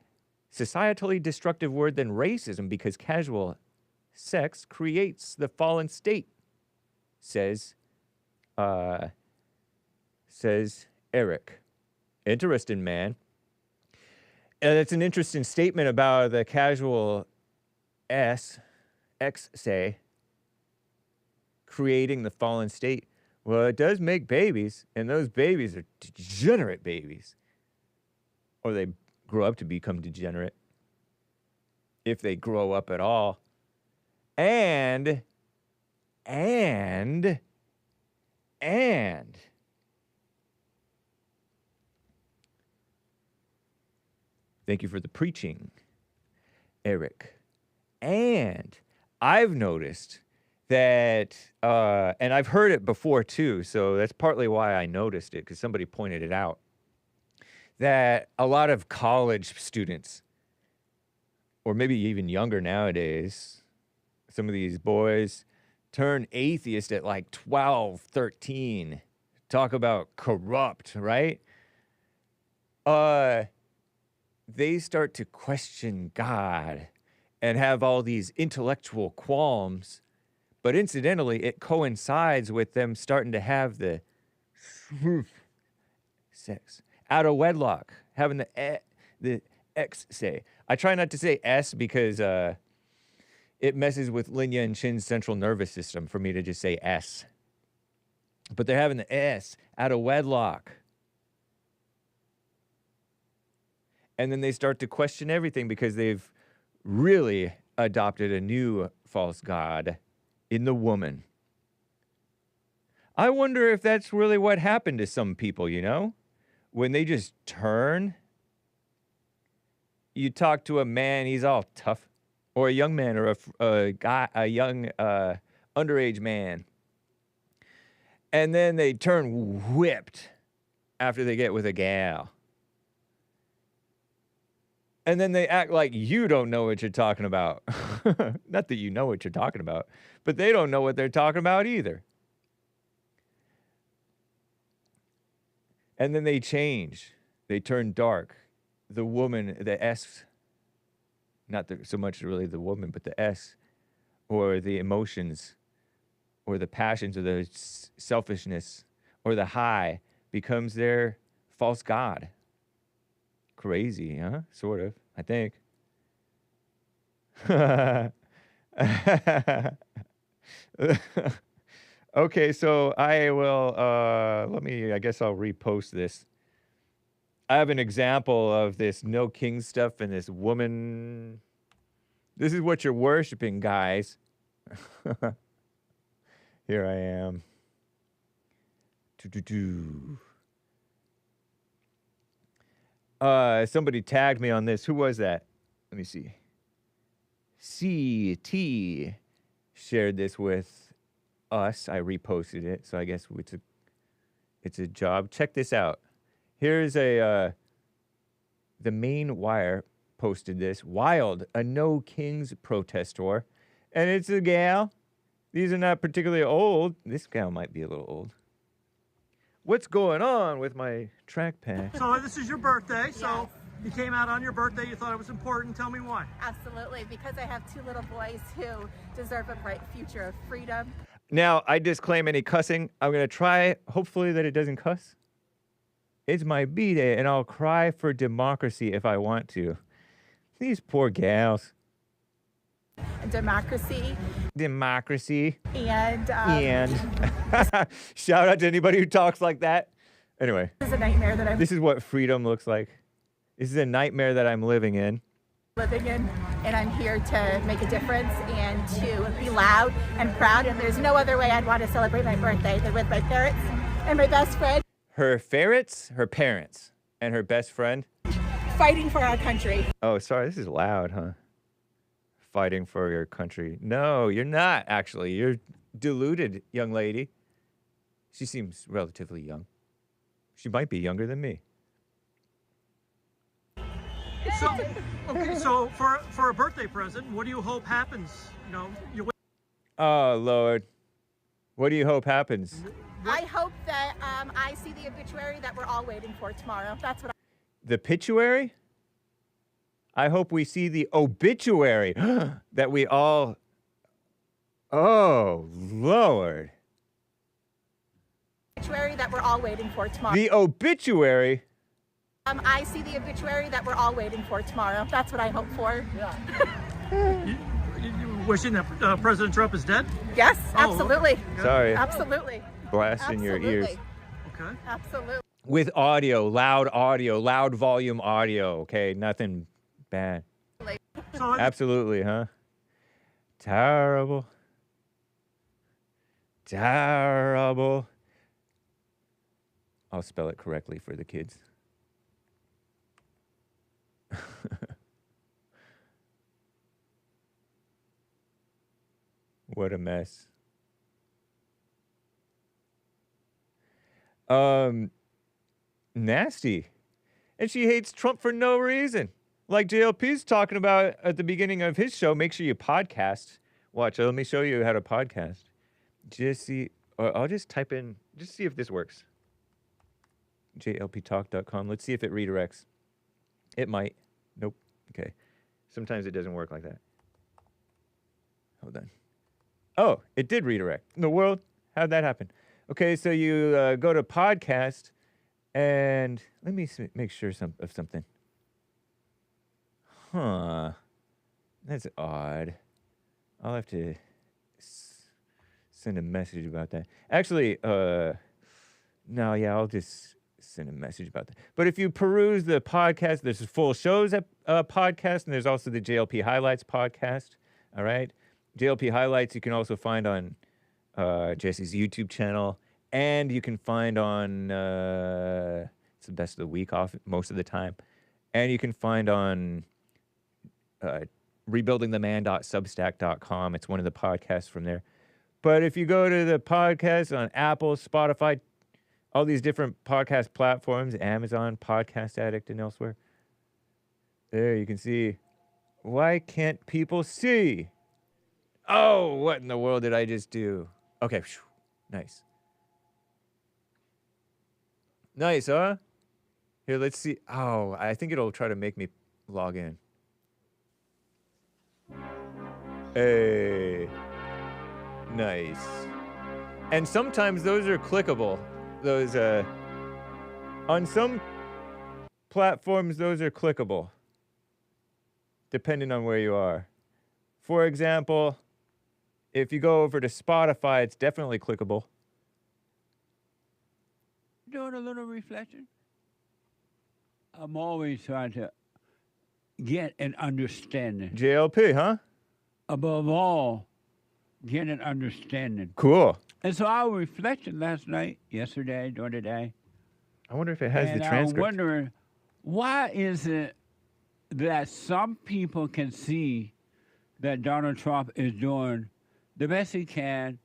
societally destructive word than racism because casual sex creates the fallen state, says Eric. Interesting, man. And it's an interesting statement about the casual X say, creating the fallen state, well, it does make babies, and those babies are degenerate babies. Or they grow up to become degenerate, if they grow up at all. And thank you for the preaching, Eric. And I've noticed that, and I've heard it before too, so that's partly why I noticed it, because somebody pointed it out, that a lot of college students, or maybe even younger nowadays, some of these boys turn atheist at like 12, 13. Talk about corrupt, right? They start to question God and have all these intellectual qualms, but incidentally, it coincides with them starting to have the sex out of wedlock, having the X say. I try not to say S because it messes with Linya and Chin's central nervous system for me to just say S. But they're having the S out of wedlock. And then they start to question everything because they've really adopted a new false god in the woman. I wonder if that's really what happened to some people, you know? When they just turn, you talk to a man, he's all tough, or a young man, or a guy, a young underage man, and then they turn whipped after they get with a gal. And then they act like you don't know what you're talking about. Not that you know what you're talking about, but they don't know what they're talking about either. And then they change. They turn dark. The woman, the S, not so much really the woman, but the S, or the emotions, or the passions, or the selfishness, or the high, becomes their false god. Crazy, huh? Sort of, I think. Okay, so I will, I guess I'll repost this. I have an example of this no king stuff and this woman. This is what you're worshiping, guys. Here I am. Somebody tagged me on this. Who was that? Let me see. CT shared this with us. I reposted it, so I guess it's a job. Check this out. Here's the Main Wire posted this. Wild, a no kings protestor. And it's a gal. These are not particularly old. This gal might be a little old. What's going on with my trackpad? So this is your birthday, so you came out on your birthday, you thought it was important. Tell me why. Absolutely, because I have two little boys who deserve a bright future of freedom. Now, I disclaim any cussing. I'm going to try, hopefully, that it doesn't cuss. It's my B-Day, and I'll cry for democracy if I want to. These poor gals. Democracy. And shout out to anybody who talks like that. Anyway. This is a nightmare that This is what freedom looks like. This is a nightmare that I'm living in. And I'm here to make a difference and to be loud and proud, and there's no other way I'd want to celebrate my birthday than with my parents and my best friend. Her ferrets, her parents, and her best friend. Fighting for our country. Oh, sorry, this is loud, huh? Fighting for your country. No, you're not, actually. You're deluded, young lady. She seems relatively young. She might be younger than me. So, okay, so for a birthday present, what do you hope happens? You know, Oh, Lord. What do you hope happens? I hope that I see the obituary that we're all waiting for tomorrow. That's what The pituary? I hope we see the obituary that we all... Oh, Lord. obituary that we're all waiting for tomorrow. The obituary? I see the obituary that we're all waiting for tomorrow. That's what I hope for. Yeah. wishing that President Trump is dead? Yes, Oh, absolutely. Sorry. Absolutely. Blast in your ears. Okay. Absolutely. With loud volume audio, okay? Nothing bad. So Absolutely, huh? Terrible. Terrible. I'll spell it correctly for the kids. What a mess. Nasty. And she hates Trump for no reason. Like JLP's talking about at the beginning of his show, make sure you podcast. Watch, let me show you how to podcast. Just see, I'll just type in, just see if this works. jlptalk.com. Let's see if it redirects. It might. Nope. Okay. Sometimes it doesn't work like that. Hold on. Oh, it did redirect. In the world? How'd that happen? Okay, so you go to podcast, and let me make sure of something. Huh. That's odd. I'll have to send a message about that. Actually, no, yeah, I'll just send a message about that. But if you peruse the podcast, there's full shows podcast, and there's also the JLP Highlights podcast. All right? JLP Highlights you can also find on Jesse's YouTube channel, and you can find on it's the best of the week off most of the time, and you can find on rebuildingtheman.substack.com. It's one of the podcasts from there. But if you go to the podcast on Apple, Spotify, all these different podcast platforms, Amazon, Podcast Addict, and elsewhere, there you can see. Why can't people see? Oh, what in the world did I just do? Okay, nice. Nice, huh? Here, let's see. Oh, I think it'll try to make me log in. Hey. Nice. And sometimes those are clickable. Those, on some platforms, those are clickable. Depending on where you are. For example, if you go over to Spotify, it's definitely clickable. Doing a little reflection. I'm always trying to get an understanding. JLP, huh? Above all, get an understanding. Cool. And so I was reflecting last night, yesterday, during the day. I wonder if it has the And transcript. I'm wondering, why is it that some people can see that Donald Trump is doing the best he can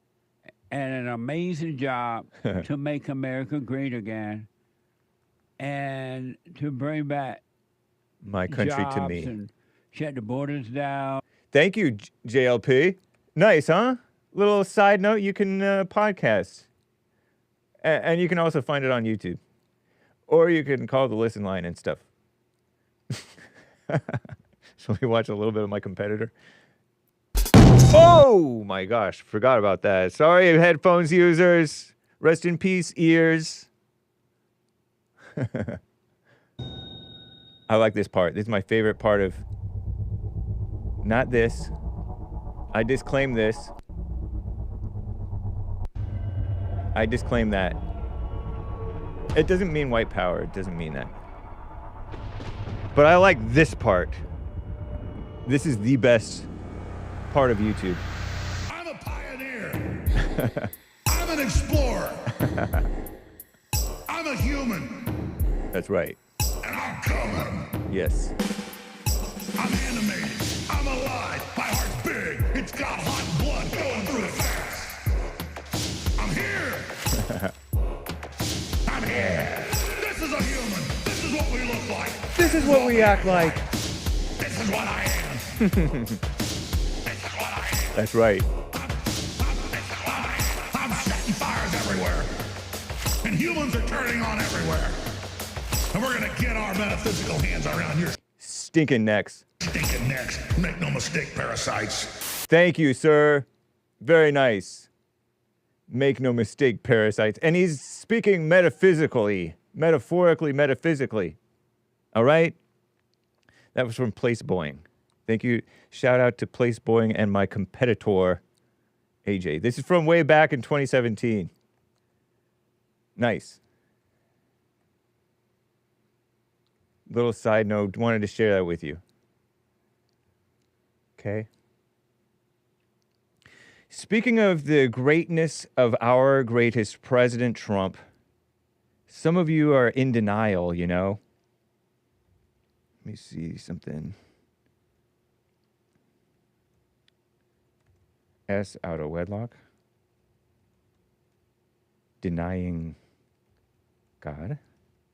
and an amazing job to make America great again and to bring back my country to jobs me. And shut the borders down. Thank you, JLP. Nice, huh? Little side note, you can podcast. And you can also find it on YouTube. Or you can call the listen line and stuff. So we watch a little bit of my competitor. Oh my gosh, forgot about that. Sorry, headphones users. Rest in peace, ears. I like this part. This is my favorite part of... Not this. I disclaim this. I disclaim that. It doesn't mean white power. It doesn't mean that. But I like this part. This is the best part of YouTube. I'm a pioneer. I'm an explorer. I'm a human. That's right. And I'm coming. Yes. I'm animated. I'm alive. My heart's big. It's got hot blood going through it fast. I'm here. I'm here. This is a human. This is what we look like. This is what we act like. This is what I am. This is what I am. That's right. I'm setting fires everywhere. And humans are turning on everywhere. And we're going to get our metaphysical hands around your Stinking necks. stinking necks. Make no mistake, parasites. Thank you, sir. Very nice. Make no mistake, parasites. And he's speaking metaphysically. Metaphorically, metaphysically. All right? That was from Place Boeing. Thank you. Shout out to Place Boeing and my competitor, AJ. This is from way back in 2017. Nice. Little side note, wanted to share that with you. Okay. Speaking of the greatness of our greatest President Trump, some of you are in denial, you know. Let me see something. S out of wedlock. Denying God,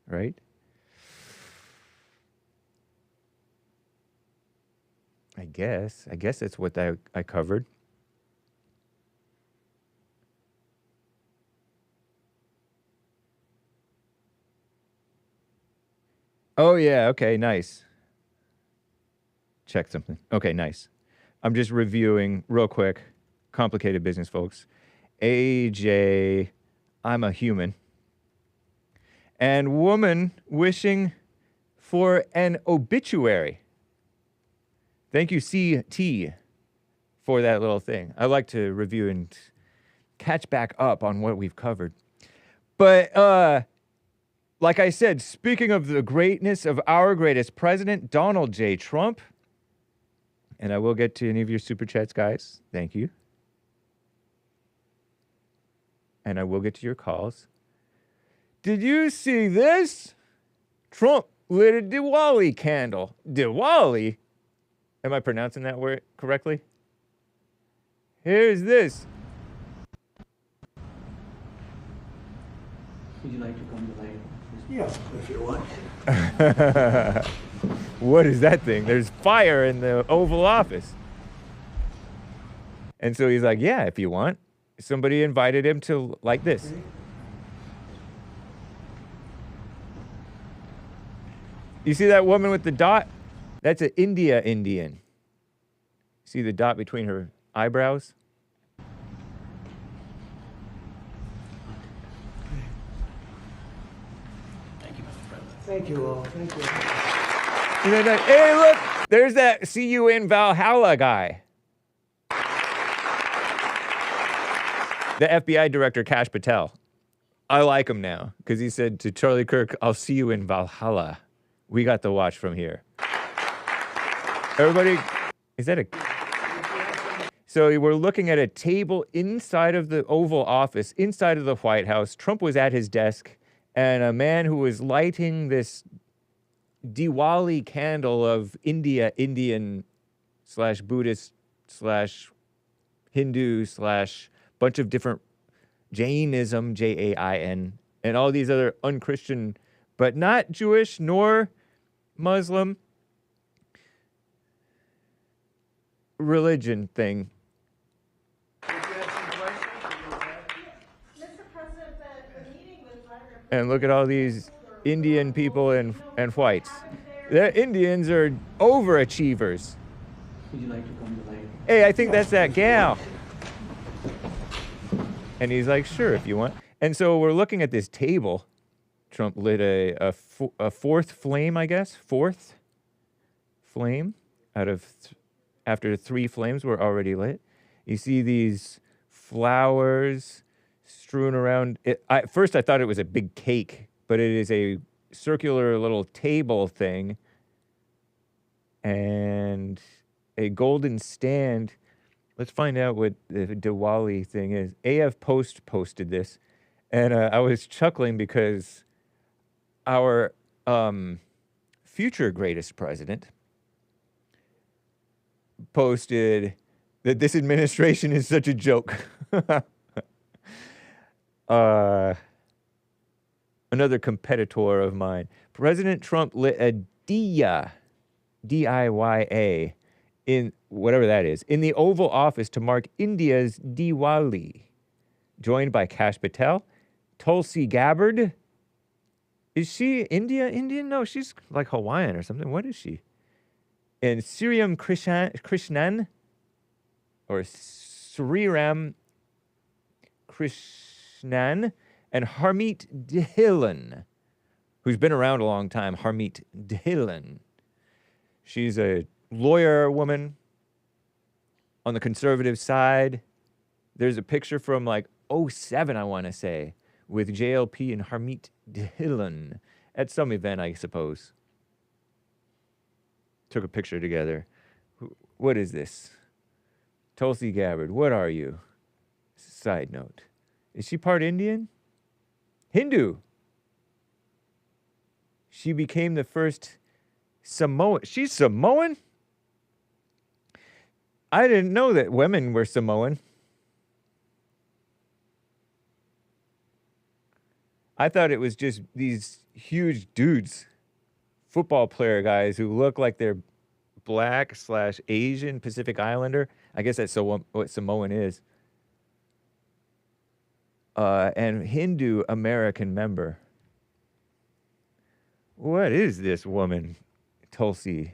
right? I guess that's what I covered. Oh, yeah. Okay, nice. Check something. Okay, nice. I'm just reviewing real quick. Complicated business, folks. AJ, I'm a human. And woman wishing for an obituary. Thank you, CT, for that little thing. I like to review and catch back up on what we've covered. But, like I said, speaking of the greatness of our greatest president, Donald J. Trump, and I will get to any of your super chats, guys. Thank you. And I will get to your calls. Did you see this? Trump lit a Diwali candle. Diwali? Am I pronouncing that word correctly? Here's this. Would you like to come to light? Yeah, if you want. What is that thing? There's fire in the Oval Office. And so he's like, yeah, if you want. Somebody invited him to like this. You see that woman with the dot? That's an Indian. See the dot between her eyebrows? Thank you, Mr. President. Thank you all. Thank you. And then, hey, look, there's that see you in Valhalla guy. The FBI director, Kash Patel. I like him now because he said to Charlie Kirk, I'll see you in Valhalla. We got the watch from here. Everybody, is that a... So we're looking at a table inside of the Oval Office, inside of the White House. Trump was at his desk, and a man who was lighting this Diwali candle of Indian / Buddhist / Hindu / bunch of different Jainism, Jain, and all these other unchristian, but not Jewish nor Muslim religion thing. And look at all these Indian people and whites. The Indians are overachievers. Would you like to come to light? Hey, I think that's that gal. And he's like, sure, if you want. And so we're looking at this table. Trump lit a fourth flame, I guess. Fourth flame out of after 3 flames were already lit. You see these flowers strewn around. First, I thought it was a big cake, but it is a circular little table thing and a golden stand. Let's find out what the Diwali thing is. AF Post posted this, and I was chuckling because our future greatest president posted that this administration is such a joke. Another competitor of mine. President Trump lit a diya, D-I-Y-A, in whatever that is, in the Oval Office to mark India's Diwali, joined by Kash Patel, Tulsi Gabbard. Is she Indian? No, she's like Hawaiian or something. What is she? And Sriram Krishnan, or Sriram Krishnan, and Harmeet Dhillon, who's been around a long time. Harmeet Dhillon. She's a lawyer woman on the conservative side. There's a picture from like '07, I want to say, with JLP and Harmeet Dhillon at some event, I suppose. Took a picture together. What is this? Tulsi Gabbard, what are you? Side note. Is she part Indian? Hindu. She became the first Samoan. She's Samoan? I didn't know that women were Samoan. I thought it was just these huge dudes, football player guys who look like they're black/Asian Pacific Islander. I guess that's what Samoan is. And Hindu American member. What is this woman, Tulsi?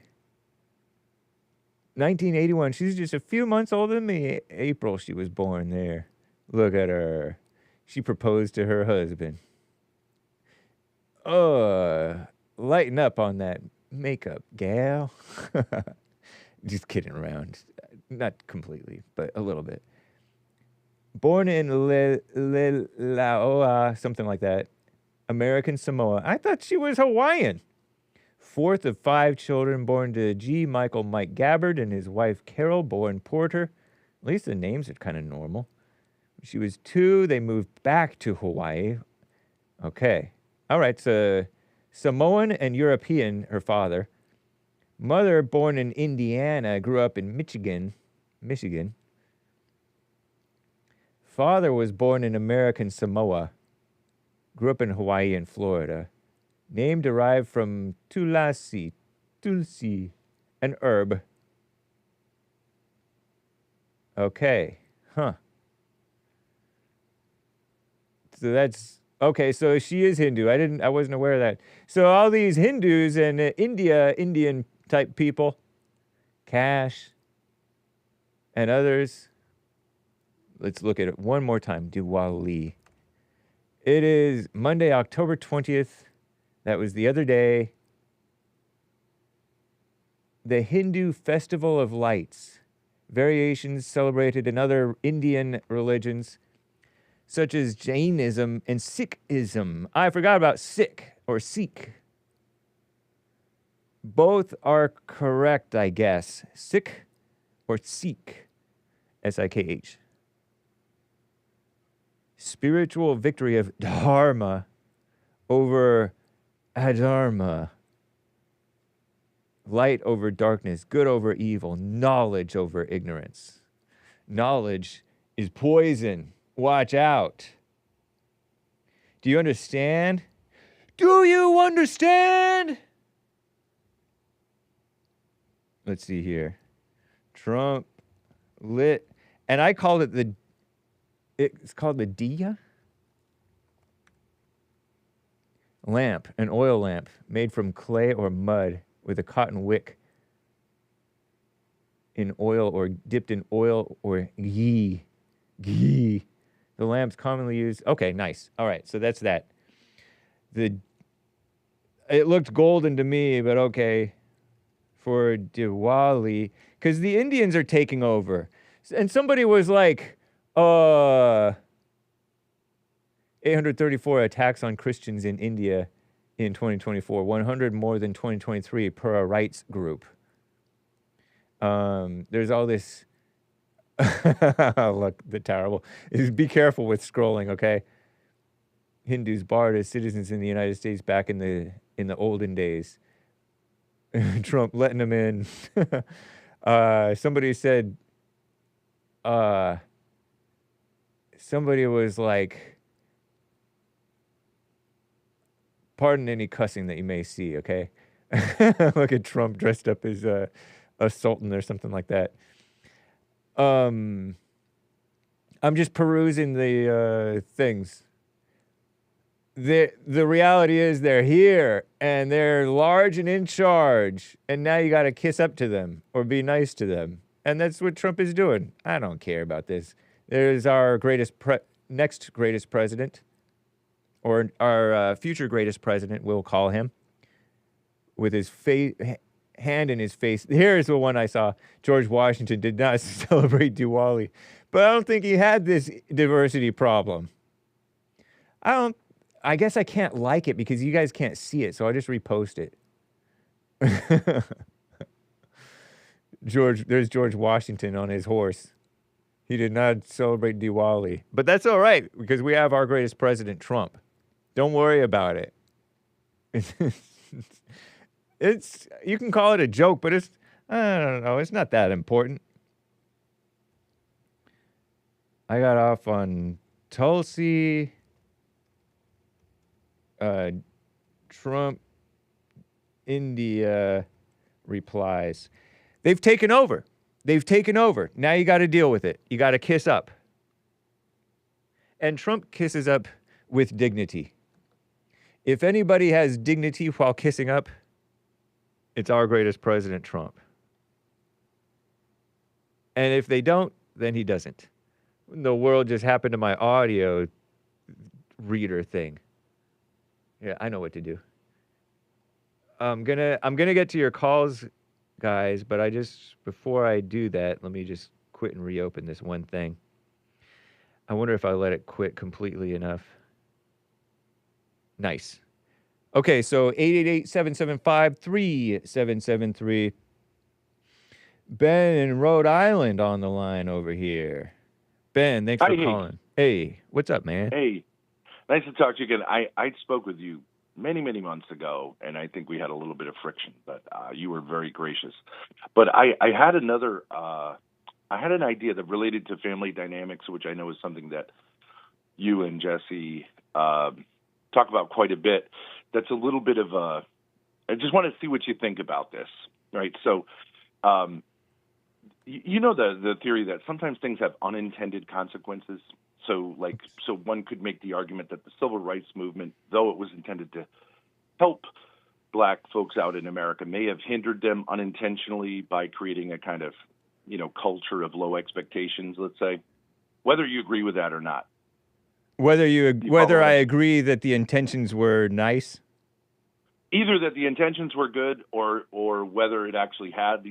1981. She's just a few months older than me. April, she was born there. Look at her. She proposed to her husband. Lighten up on that makeup, gal. Just kidding around. Not completely, but a little bit. Born in Laoa, something like that. American Samoa. I thought she was Hawaiian. Fourth of 5 children born to G. Michael Mike Gabbard and his wife Carol, born Porter. At least the names are kind of normal. She was 2. They moved back to Hawaii. Okay. All right, so Samoan and European, her father. Mother, born in Indiana, grew up in Michigan. Father was born in American Samoa. Grew up in Hawaii and Florida. Name derived from Tulsi, an herb. Okay, huh. So that's, okay, so she is Hindu. I wasn't aware of that. So all these Hindus and Indian type people, Cash and others. Let's look at it one more time. Diwali. It is Monday, October 20th. That was the other day. The Hindu Festival of Lights. Variations celebrated in other Indian religions, such as Jainism and Sikhism. I forgot about Sikh or Sikh. Both are correct, I guess. Sikh or Sikh. S-I-K-H. Spiritual victory of Dharma over Adharma. Light over darkness, good over evil, knowledge over ignorance. Knowledge is poison. Watch out. Do you understand? Do you understand? Let's see here. Trump lit, and I called it it's called the diya lamp, an oil lamp made from clay or mud with a cotton wick in oil or dipped in oil or ghee. Ghee. The lamp's commonly used. Okay, nice. All right, so that's that. It looked golden to me, but okay. For Diwali, because the Indians are taking over. And somebody was like, 834 attacks on Christians in India in 2024, 100 more than 2023 per a rights group. There's all this, look, the terrible. Be careful with scrolling, okay? Hindus barred as citizens in the United States back in the olden days. Trump letting them in. Somebody said, somebody was like, pardon any cussing that you may see, okay? Look at Trump dressed up as a sultan or something like that. I'm just perusing the things. The reality is they're here, and they're large and in charge, and now you got to kiss up to them or be nice to them. And that's what Trump is doing. I don't care about this. There's our next greatest president, or our future greatest president, we'll call him, with his hand in his face. Here's the one I saw. George Washington did not celebrate Diwali. But I don't think he had this diversity problem. I guess I can't like it because you guys can't see it, so I'll just repost it. There's George Washington on his horse. He did not celebrate Diwali. But that's all right, because we have our greatest president, Trump. Don't worry about it. You can call it a joke, but I don't know, it's not that important. I got off on Tulsi, Trump, India replies. They've taken over. Now you got to deal with it. You got to kiss up. And Trump kisses up with dignity. If anybody has dignity while kissing up, it's our greatest president, Trump. And if they don't, then he doesn't. The world just happened to my audio reader thing. Yeah, I know what to do. I'm gonna get to your calls, guys, but before I do that, let me just quit and reopen this one thing. I wonder if I let it quit completely enough. Nice. Okay, so 888-775-3773. Ben in Rhode Island on the line over here. Ben, thanks for calling. Hey, what's up, man? Hey, nice to talk to you again. I spoke with you many, many months ago, and I think we had a little bit of friction, but you were very gracious. But I had an idea that related to family dynamics, which I know is something that you and Jesse talk about quite a bit. That's a little bit of I just want to see what you think about this, right? So, you know the theory that sometimes things have unintended consequences. So one could make the argument that the civil rights movement, though it was intended to help black folks out in America, may have hindered them unintentionally by creating a kind of, culture of low expectations, let's say, whether you agree with that or not. Whether I agree that the intentions were nice? Either that the intentions were good or whether it actually had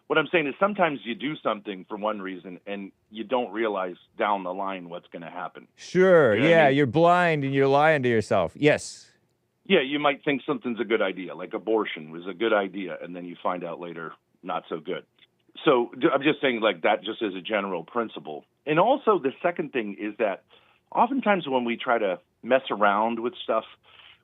what I'm saying is sometimes you do something for one reason and you don't realize down the line what's going to happen. Sure. You know what I mean? You're blind and you're lying to yourself. Yes. Yeah, you might think something's a good idea, like abortion was a good idea, and then you find out later not so good. So I'm just saying like that just as a general principle. And also the second thing is that oftentimes when we try to mess around with stuff,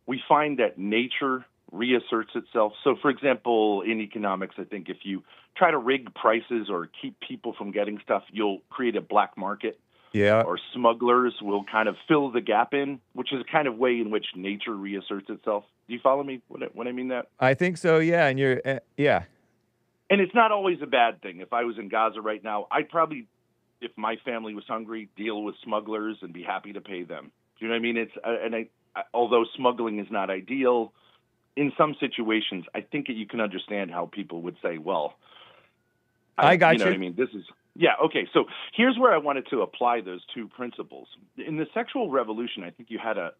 we find that nature reasserts itself. So, for example, in economics, I think if you try to rig prices or keep people from getting stuff, you'll create a black market. Yeah. Or smugglers will kind of fill the gap in, which is a kind of way in which nature reasserts itself. Do you follow me when I mean that? I think so, yeah. And you're, yeah. And it's not always a bad thing. If I was in Gaza right now, I'd probably, if my family was hungry, deal with smugglers and be happy to pay them. Do you know what I mean? Although smuggling is not ideal, in some situations, I think you can understand how people would say, well, I got you. You know what I mean? This is, yeah, okay. So here's where I wanted to apply those two principles. In the sexual revolution, I think you had a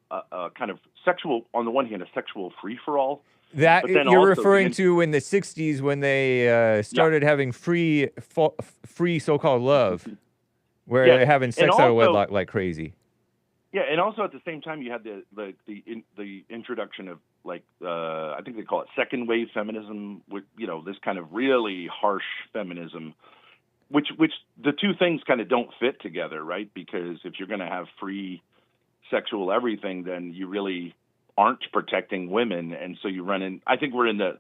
kind of sexual, on the one hand, a sexual free-for-all. That you're referring to in the 60s when they started having free so-called love, where they're having sex out of wedlock like crazy. Yeah, and also at the same time, you had the introduction of I think they call it second wave feminism, with this kind of really harsh feminism, which the two things kind of don't fit together, right? Because if you're going to have free sexual everything, then you really aren't protecting women, and so you run in. I think we're in the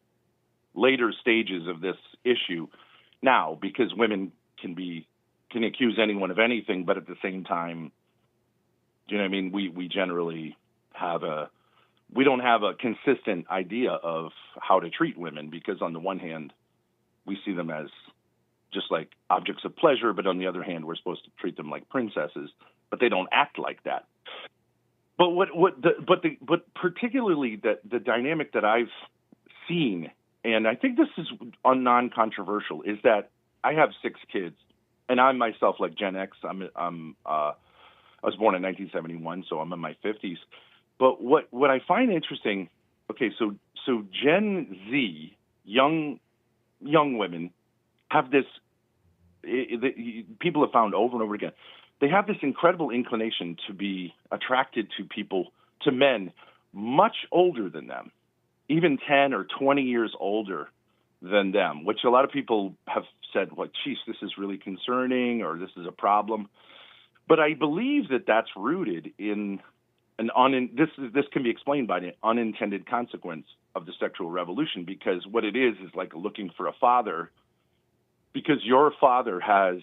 later stages of this issue now because women can accuse anyone of anything, but at the same time, do you know what I mean? We generally we don't have a consistent idea of how to treat women because on the one hand, we see them as just like objects of pleasure, but on the other hand, we're supposed to treat them like princesses, but they don't act like that. But particularly the dynamic that I've seen, and I think this is non-controversial, is that I have 6 kids, and I'm myself like Gen X. I was born in 1971, so I'm in my 50s. But what I find interesting, okay, so Gen Z, young young women have this, people have found over and over again, they have this incredible inclination to be attracted to people, to men much older than them, even 10 or 20 years older than them, which a lot of people have said, well, geez, this is really concerning, or this is a problem. But I believe that that's rooted in this can be explained by an unintended consequence of the sexual revolution, because what it is like looking for a father, because your father has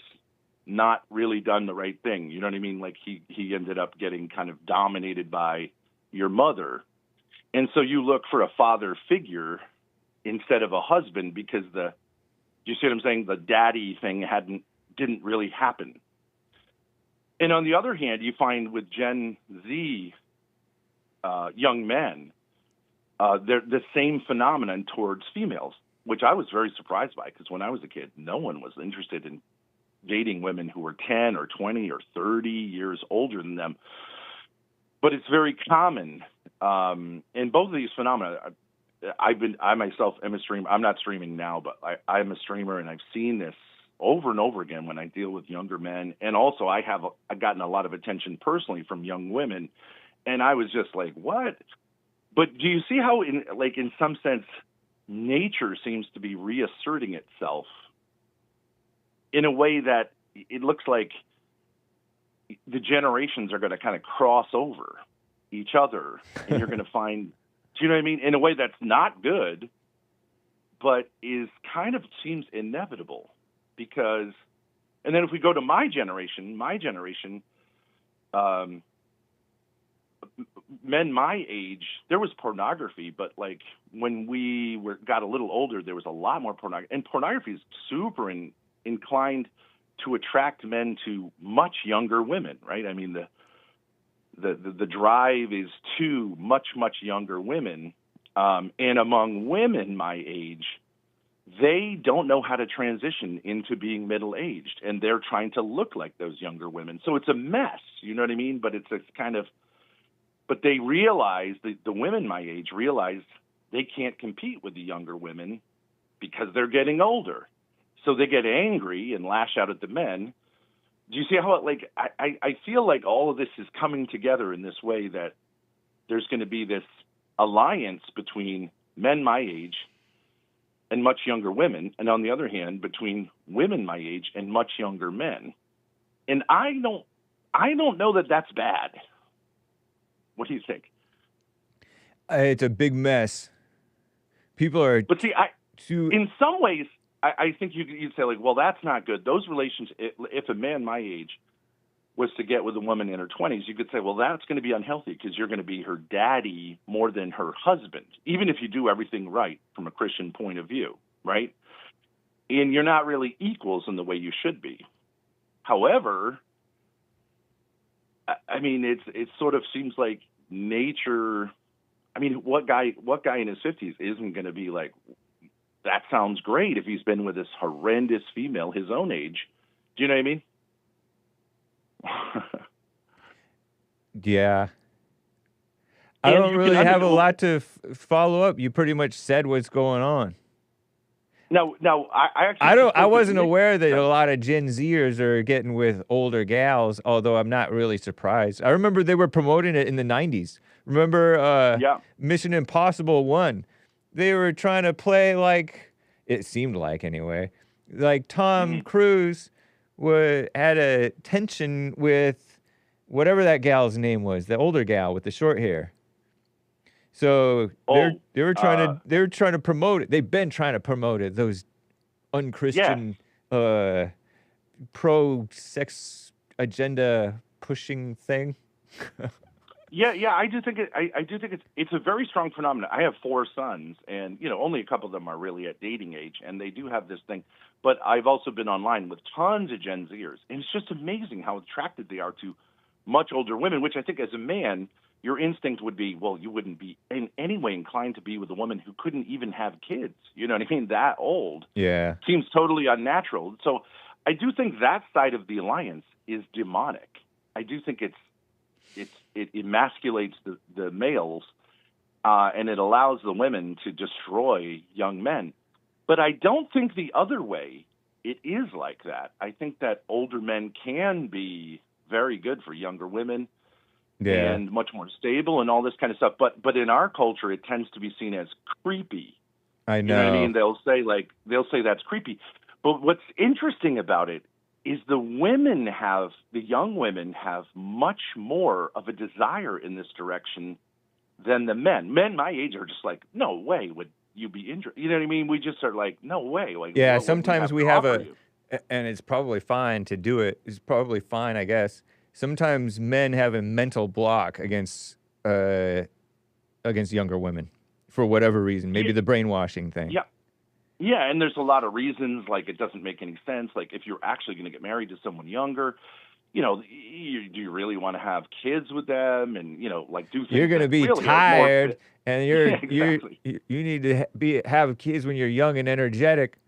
not really done the right thing. You know what I mean? Like he ended up getting kind of dominated by your mother. And so you look for a father figure instead of a husband, because you see what I'm saying? The daddy thing didn't really happen. And on the other hand, you find with Gen Z young men, they're the same phenomenon towards females, which I was very surprised by, because when I was a kid, no one was interested in dating women who were 10 or 20 or 30 years older than them. But it's very common. And both of these phenomena, I myself am a streamer. I'm not streaming now, but I'm a streamer, and I've seen this over and over again when I deal with younger men. And also I've gotten a lot of attention personally from young women. And I was just like, what? But do you see how in some sense, nature seems to be reasserting itself in a way that it looks like the generations are going to kind of cross over each other, and you're going to find, do you know what I mean? In a way that's not good, but is kind of seems inevitable. Because, and then if we go to my generation, men my age, there was pornography, but like when we got a little older, there was a lot more pornography. And pornography is super inclined to attract men to much younger women, right? I mean, the drive is to much younger women. And among women my age, they don't know how to transition into being middle-aged, and they're trying to look like those younger women. So it's a mess, you know what I mean? But it's kind of, but they realize, the women my age realize they can't compete with the younger women because they're getting older. So they get angry and lash out at the men. Do you see how I feel like all of this is coming together in this way, that there's going to be this alliance between men my age and much younger women, and on the other hand, between women my age and much younger men. And I don't know that that's bad. What do you think? It's a big mess. People are. But see, in some ways, I think you'd say, like, well, that's not good. Those relations, if a man my age was to get with a woman in her 20s, you could say, well, that's going to be unhealthy, because you're going to be her daddy more than her husband, even if you do everything right from a Christian point of view, right? And you're not really equals in the way you should be. However, I mean, it sort of seems like nature. I mean, what guy in his 50s isn't going to be like, that sounds great if he's been with this horrendous female his own age? Do you know what I mean? Yeah. I don't really have a lot to follow up. You pretty much said what's going on. No, I wasn't aware that a lot of Gen Zers are getting with older gals, although I'm not really surprised. I remember they were promoting it in the 90s. Remember Mission Impossible 1? They were trying to play like, it seemed like anyway, like Tom Cruise had a tension with whatever that gal's name was, the older gal with the short hair. So they were trying to promote it. They've been trying to promote it. Those unchristian, pro-sex agenda pushing thing. Yeah. I do think it's a very strong phenomenon. I have 4 sons, and only a couple of them are really at dating age, and they do have this thing. But I've also been online with tons of Gen Zers, and it's just amazing how attracted they are to much older women, which I think as a man, your instinct would be, well, you wouldn't be in any way inclined to be with a woman who couldn't even have kids. You know what I mean? That old. Yeah. Seems totally unnatural. So I do think that side of the alliance is demonic. I do think it emasculates the males, and it allows the women to destroy young men. But I don't think the other way it is like that. I think that older men can be very good for younger women and much more stable and all this kind of stuff. But in our culture, it tends to be seen as creepy. I know. You know what I mean? They'll say that's creepy. But what's interesting about it is the young women have much more of a desire in this direction than the men. Men my age are just like, no way would you be interested. You know what I mean? We just are like, no way. Like, yeah, what sometimes we have you? and it's probably fine to do it. It's probably fine, I guess. Sometimes men have a mental block against younger women for whatever reason. Maybe the brainwashing thing. Yeah. Yeah, and there's a lot of reasons, like it doesn't make any sense. Like if you're actually going to get married to someone younger, do you really want to have kids with them? And, like do things. You're going to be really tired, and exactly. you need to have kids when you're young and energetic.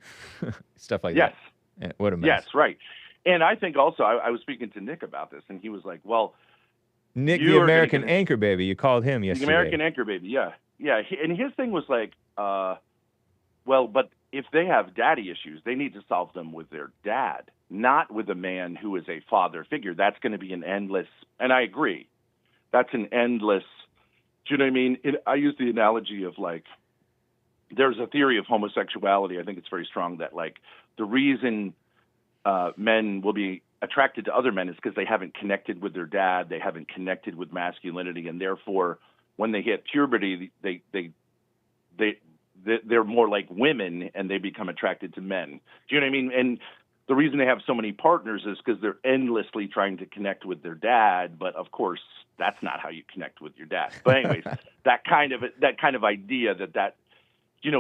Stuff like that. Yes. What a mess. Yes, right. And I think also, I was speaking to Nick about this, and he was like, well, Nick, the American anchor baby, you called him yesterday. The American anchor baby, yeah. Yeah, and his thing was like, well, but if they have daddy issues, they need to solve them with their dad, not with a man who is a father figure. That's going to be an endless, and I agree, that's an endless, do you know what I mean? I use the analogy of like, there's a theory of homosexuality, I think it's very strong, that like the reason men will be attracted to other men is because they haven't connected with their dad, they haven't connected with masculinity, and therefore when they hit puberty, they're more like women and they become attracted to men. Do you know what I mean? And the reason they have so many partners is because they're endlessly trying to connect with their dad. But of course, that's not how you connect with your dad. But anyways, that kind of idea that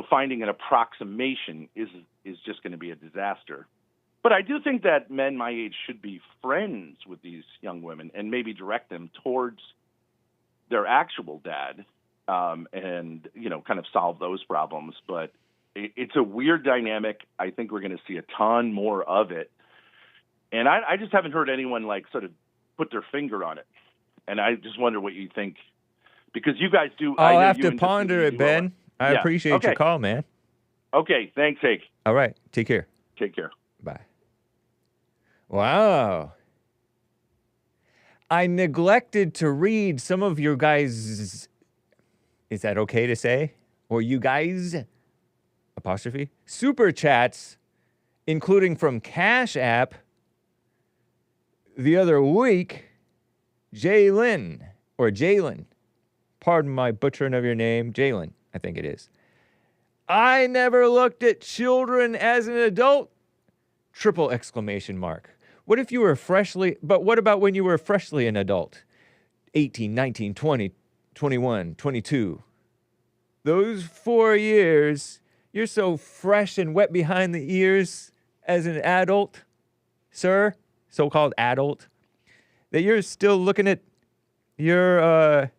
finding an approximation is just going to be a disaster. But I do think that men my age should be friends with these young women and maybe direct them towards their actual dad. And kind of solve those problems. But it's a weird dynamic. I think we're going to see a ton more of it. And I just haven't heard anyone like sort of put their finger on it. And I just wonder what you think, because you guys do. I'll have to ponder it, Ben. I Yeah. appreciate Okay. your call, man. Okay, thanks, Hake. All right, take care. Take care. Bye. Wow. I neglected to read some of your guys', is that okay to say? Or you guys, apostrophe, super chats, including from Cash App the other week, Jalin, pardon my butchering of your name, Jalin, I think it is. I never looked at children as an adult, triple exclamation mark. What if you were what about when you were freshly an adult? 18, 19, 20, 21, 22. Those 4 years, you're so fresh and wet behind the ears as an adult, sir, so-called adult, that you're still looking at your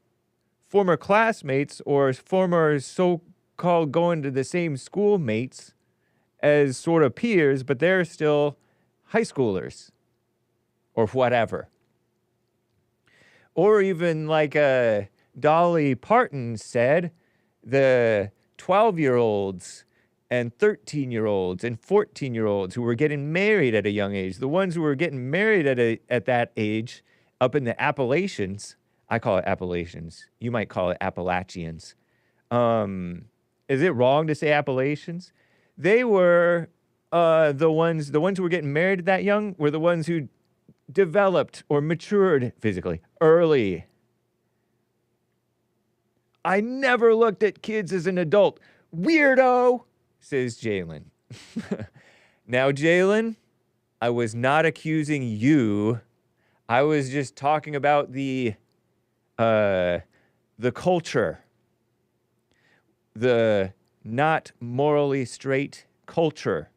former classmates or former so-called going to the same school mates as sort of peers, but they're still high schoolers or whatever. Or even like Dolly Parton said, the 12-year-olds and 13-year-olds and 14-year-olds who were getting married at a young age, the ones who were getting married at that age up in the Appalachians, I call it Appalachians, you might call it Appalachians. Is it wrong to say Appalachians? They were the ones who were getting married that young were the ones who developed or matured physically early. I never looked at kids as an adult. Weirdo, says Jalin. Now, Jalin, I was not accusing you. I was just talking about the culture, the not morally straight culture.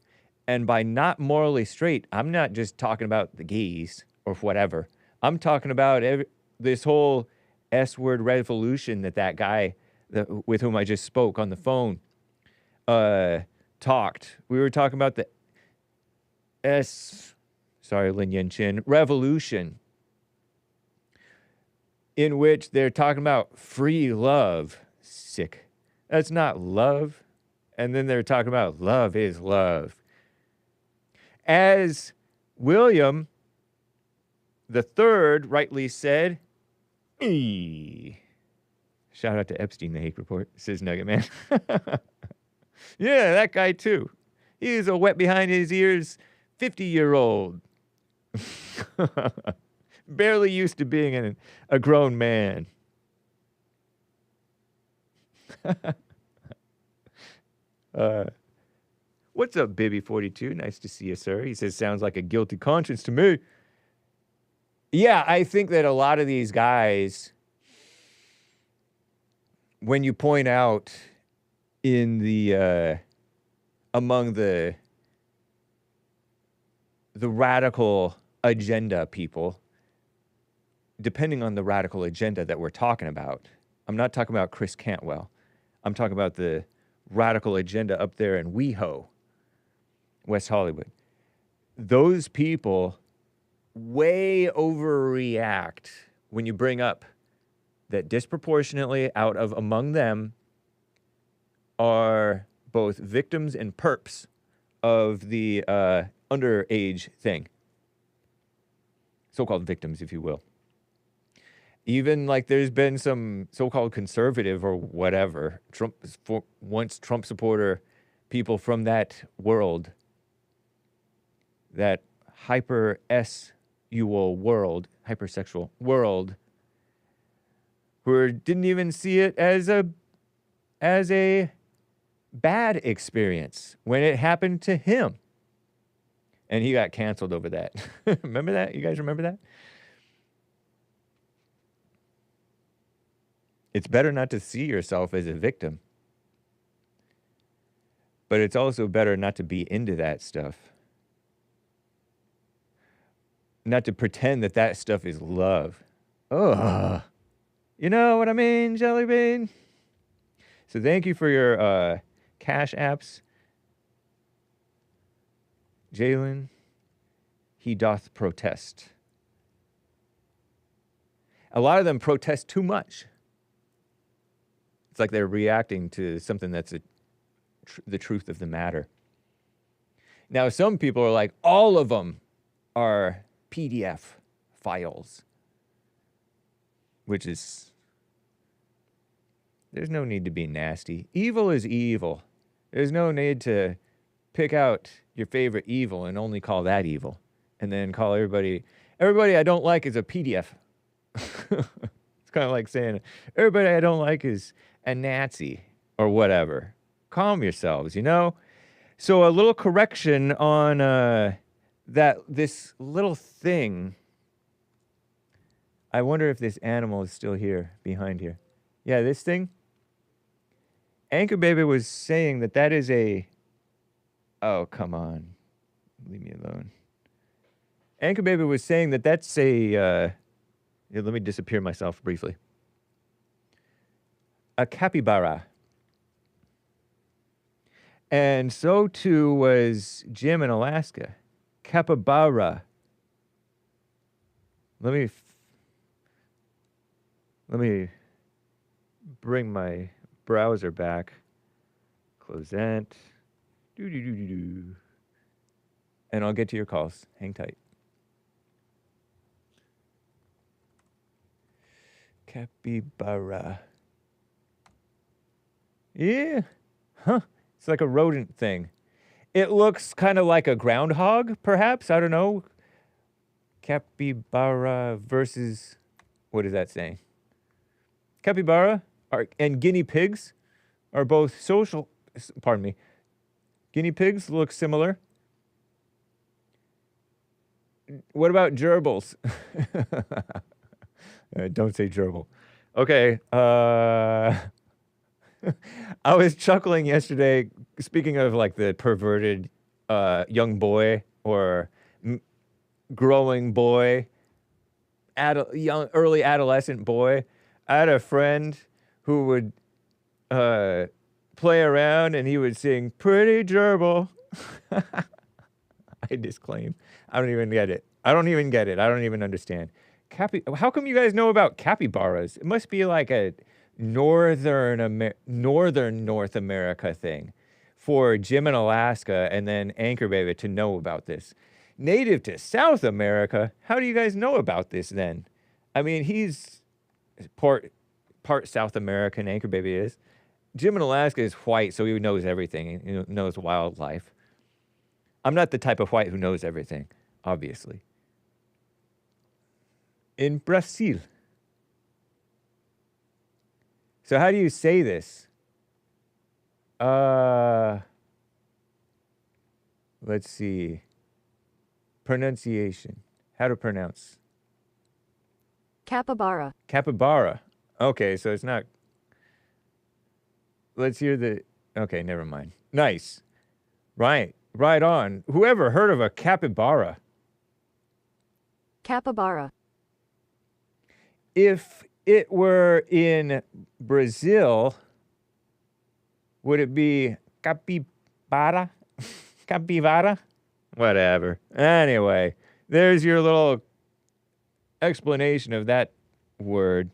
And by not morally straight, I'm not just talking about the gays or whatever. I'm talking about this whole S-word revolution that guy with whom I just spoke on the phone talked. We were talking about the Lin Yen Chin, revolution, in which they're talking about free love. Sick. That's not love. And then they're talking about love is love. As William the Third rightly said, shout out to Epstein, the Hake Report, says Nugget Man. Yeah, that guy too. He's a wet behind his ears 50-year-old. Barely used to being a grown man. What's up, Bibby42? Nice to see you, sir. He says, sounds like a guilty conscience to me. Yeah, I think that a lot of these guys, when you point out in the among the radical agenda people, depending on the radical agenda that we're talking about, I'm not talking about Chris Cantwell. I'm talking about the radical agenda up there in WeHo, West Hollywood. Those people way overreact when you bring up that disproportionately out of among them are both victims and perps of the underage thing. So-called victims, if you will. Even like there's been some so-called conservative or whatever, once Trump supporter people from that world, that hypersexual world, who didn't even see it as a bad experience when it happened to him. And he got canceled over that. Remember that? You guys remember that? It's better not to see yourself as a victim. But it's also better not to be into that stuff. Not to pretend that that stuff is love. Ugh. You know what I mean, Jelly Bean? So thank you for your cash apps. Jalin, he doth protest. A lot of them protest too much. It's like they're reacting to something that's the truth of the matter. Now, some people are like, all of them are PDF files, which is, there's no need to be nasty. Evil is evil. There's no need to pick out your favorite evil and only call that evil, and then call everybody I don't like is a PDF. It's kind of like saying, everybody I don't like is a Nazi or whatever. Calm yourselves, you know? So a little correction on this little thing. I wonder if this animal is still here, behind here. Yeah, this thing. Anchor Baby was saying that is a... Oh, come on. Leave me alone. Anchor Baby was saying that's a... Here, let me disappear myself briefly. A capybara. And so too was Jim in Alaska. Capybara. Let me bring my browser back. Close that. And I'll get to your calls. Hang tight. Capybara. Yeah. Huh. It's like a rodent thing. It looks kind of like a groundhog, perhaps. I don't know. Capybara versus... What is that saying? Capybara and guinea pigs are both social... Pardon me. Guinea pigs look similar. What about gerbils? Don't say gerbil. Okay. I was chuckling yesterday, speaking of like the perverted young boy or growing boy, early adolescent boy. I had a friend who would play around and he would sing "Pretty Gerbil." I disclaim. I don't even get it. I don't even understand. How come you guys know about capybaras? It must be like a northern North America thing. for Jim in Alaska and then Anchor Baby to know about this. Native to South America, how do you guys know about this then? I mean, he's part South American, Anchor Baby is. Jim in Alaska is white, so he knows everything. He knows wildlife. I'm not the type of white who knows everything, obviously. In Brazil. So how do you say this? Let's see. Pronunciation. How to pronounce? Capybara. Capybara. Okay, so it's not... Let's hear the... Okay, never mind. Nice. Right on. Whoever heard of a capybara? Capybara. If it were in Brazil, would it be capybara? Capybara? Whatever. Anyway, there's your little explanation of that word.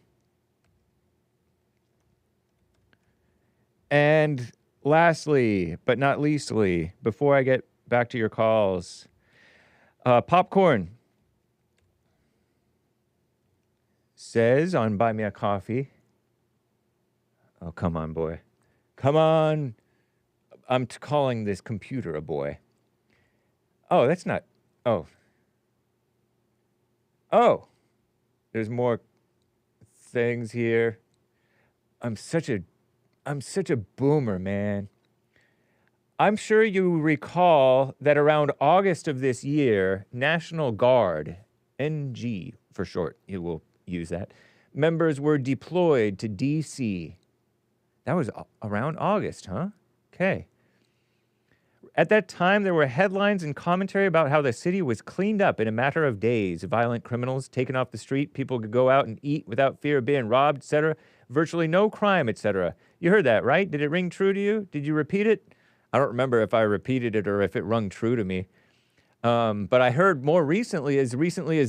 And lastly, but not leastly, before I get back to your calls, Popcorn says on Buy Me a Coffee. Oh, come on, boy. Come on. I'm calling this computer a boy. Oh, that's not... Oh. Oh. There's more things here. I'm such a boomer, man. I'm sure you recall that around August of this year, National Guard, NG for short, you will use that, members were deployed to D.C. That was around August, huh? Okay. At that time, there were headlines and commentary about how the city was cleaned up in a matter of days. Violent criminals taken off the street, people could go out and eat without fear of being robbed, etc. Virtually no crime, etc. You heard that, right? Did it ring true to you? Did you repeat it? I don't remember if I repeated it or if it rung true to me. But I heard more recently as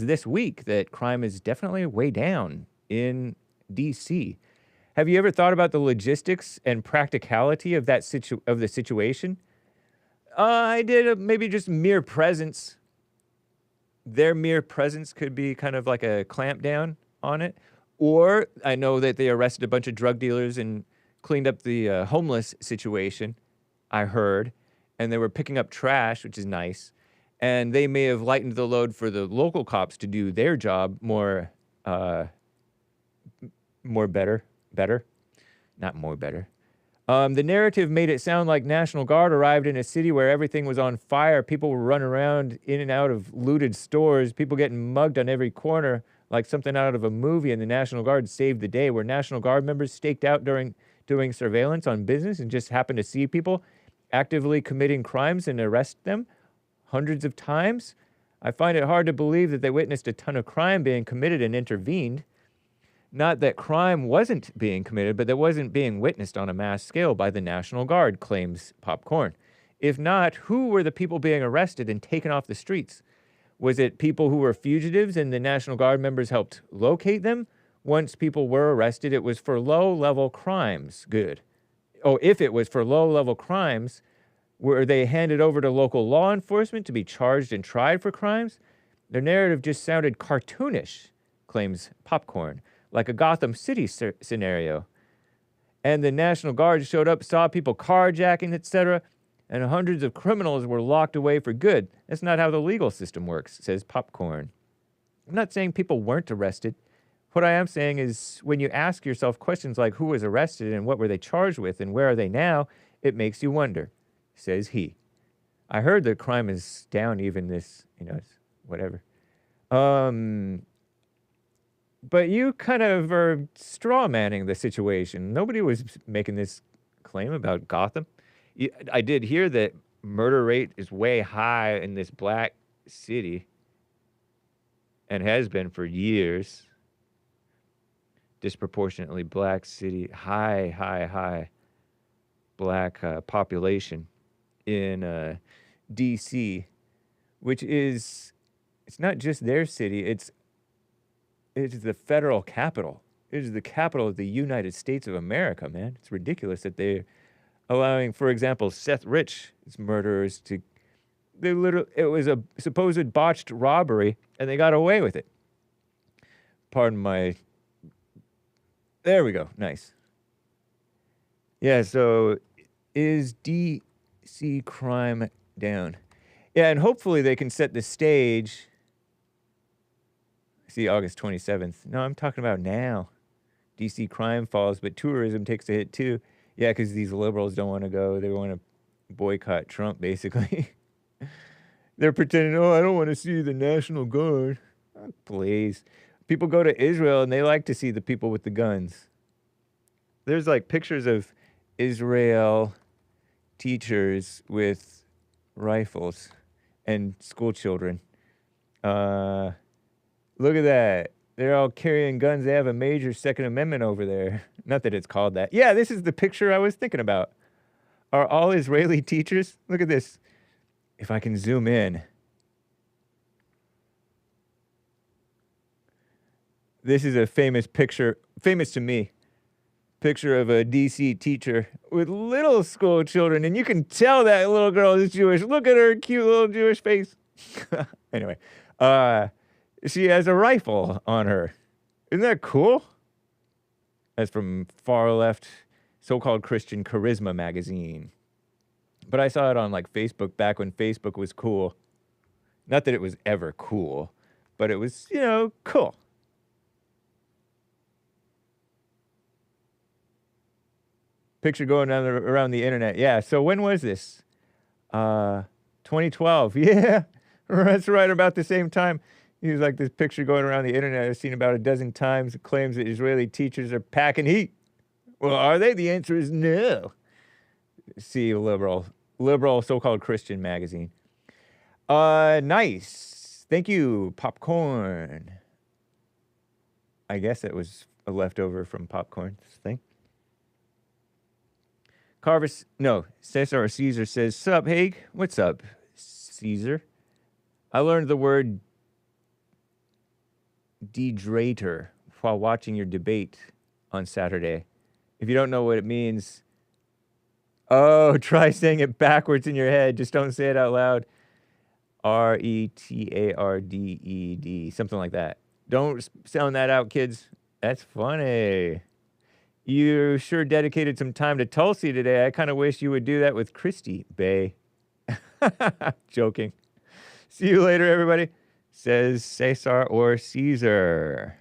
this week, that crime is definitely way down in D.C. Have you ever thought about the logistics and practicality of the situation? I did. Maybe just mere presence. Their mere presence could be kind of like a clamp down on it. Or I know that they arrested a bunch of drug dealers and cleaned up the homeless situation, I heard. And they were picking up trash, which is nice. And they may have lightened the load for the local cops to do their job more better. Not more better. The narrative made it sound like National Guard arrived in a city where everything was on fire. People were running around in and out of looted stores, people getting mugged on every corner like something out of a movie, and the National Guard saved the day. Were National Guard members staked out doing surveillance on business and just happened to see people actively committing crimes and arrest them hundreds of times? I find it hard to believe that they witnessed a ton of crime being committed and intervened. Not that crime wasn't being committed, but that wasn't being witnessed on a mass scale by the National Guard, claims Popcorn. If not, who were the people being arrested and taken off the streets? Was it people who were fugitives and the National Guard members helped locate them? Once people were arrested, it was for low-level crimes. Good. Oh, if it was for low-level crimes, were they handed over to local law enforcement to be charged and tried for crimes? Their narrative just sounded cartoonish, claims Popcorn, like a Gotham City scenario. And the National Guard showed up, saw people carjacking, etc., and hundreds of criminals were locked away for good. That's not how the legal system works, says Popcorn. I'm not saying people weren't arrested. What I am saying is when you ask yourself questions like who was arrested and what were they charged with and where are they now, it makes you wonder, says he. I heard that crime is down even this, it's whatever. But you kind of are straw-manning the situation. Nobody was making this claim about Gotham. I did hear that murder rate is way high in this black city and has been for years. Disproportionately black city, high black population in D.C., which is, it's not just their city, it is the federal capital. It is the capital of the United States of America, man. It's ridiculous that they allowing, for example, Seth Rich's murderers to, it was a supposed botched robbery, and they got away with it. Pardon my, there we go, nice. Yeah, so is DC crime down? Yeah, and hopefully they can set the stage. See, August 27th. No, I'm talking about now. DC crime falls, but tourism takes a hit too. Yeah, because these liberals don't want to go. They want to boycott Trump, basically. They're pretending, oh, I don't want to see the National Guard. Oh, please. People go to Israel and they like to see the people with the guns. There's like pictures of Israel teachers with rifles and school children. Look at that. They're all carrying guns. They have a major Second Amendment over there. Not that it's called that. Yeah, this is the picture I was thinking about. Are all Israeli teachers? Look at this. If I can zoom in. This is a famous picture, famous to me. Picture of a DC teacher with little school children, and you can tell that little girl is Jewish. Look at her cute little Jewish face. Anyway, she has a rifle on her. Isn't that cool? That's from far left, so-called Christian Charisma magazine. But I saw it on like Facebook back when Facebook was cool. Not that it was ever cool, but it was, you know, cool. Picture going around the internet. Yeah, so when was this? 2012. Yeah, that's right about the same time. He was like this picture going around the internet I've seen about a dozen times. It claims that Israeli teachers are packing heat. Well, are they? The answer is no. See, liberal so-called Christian magazine. Nice. Thank you, popcorn. I guess it was a leftover from popcorn's thing. Cesar says, sup, Hake? What's up, Cesar? I learned the word Dedrater while watching your debate on Saturday. If you don't know what it means, try saying it backwards in your head. Just don't say it out loud. Retarded, something like that. Don't sound that out, kids. That's funny. You sure dedicated some time to Tulsi today. I kind of wish you would do that with Christy Bay. Joking. See you later, everybody. Says Cesar or Caesar.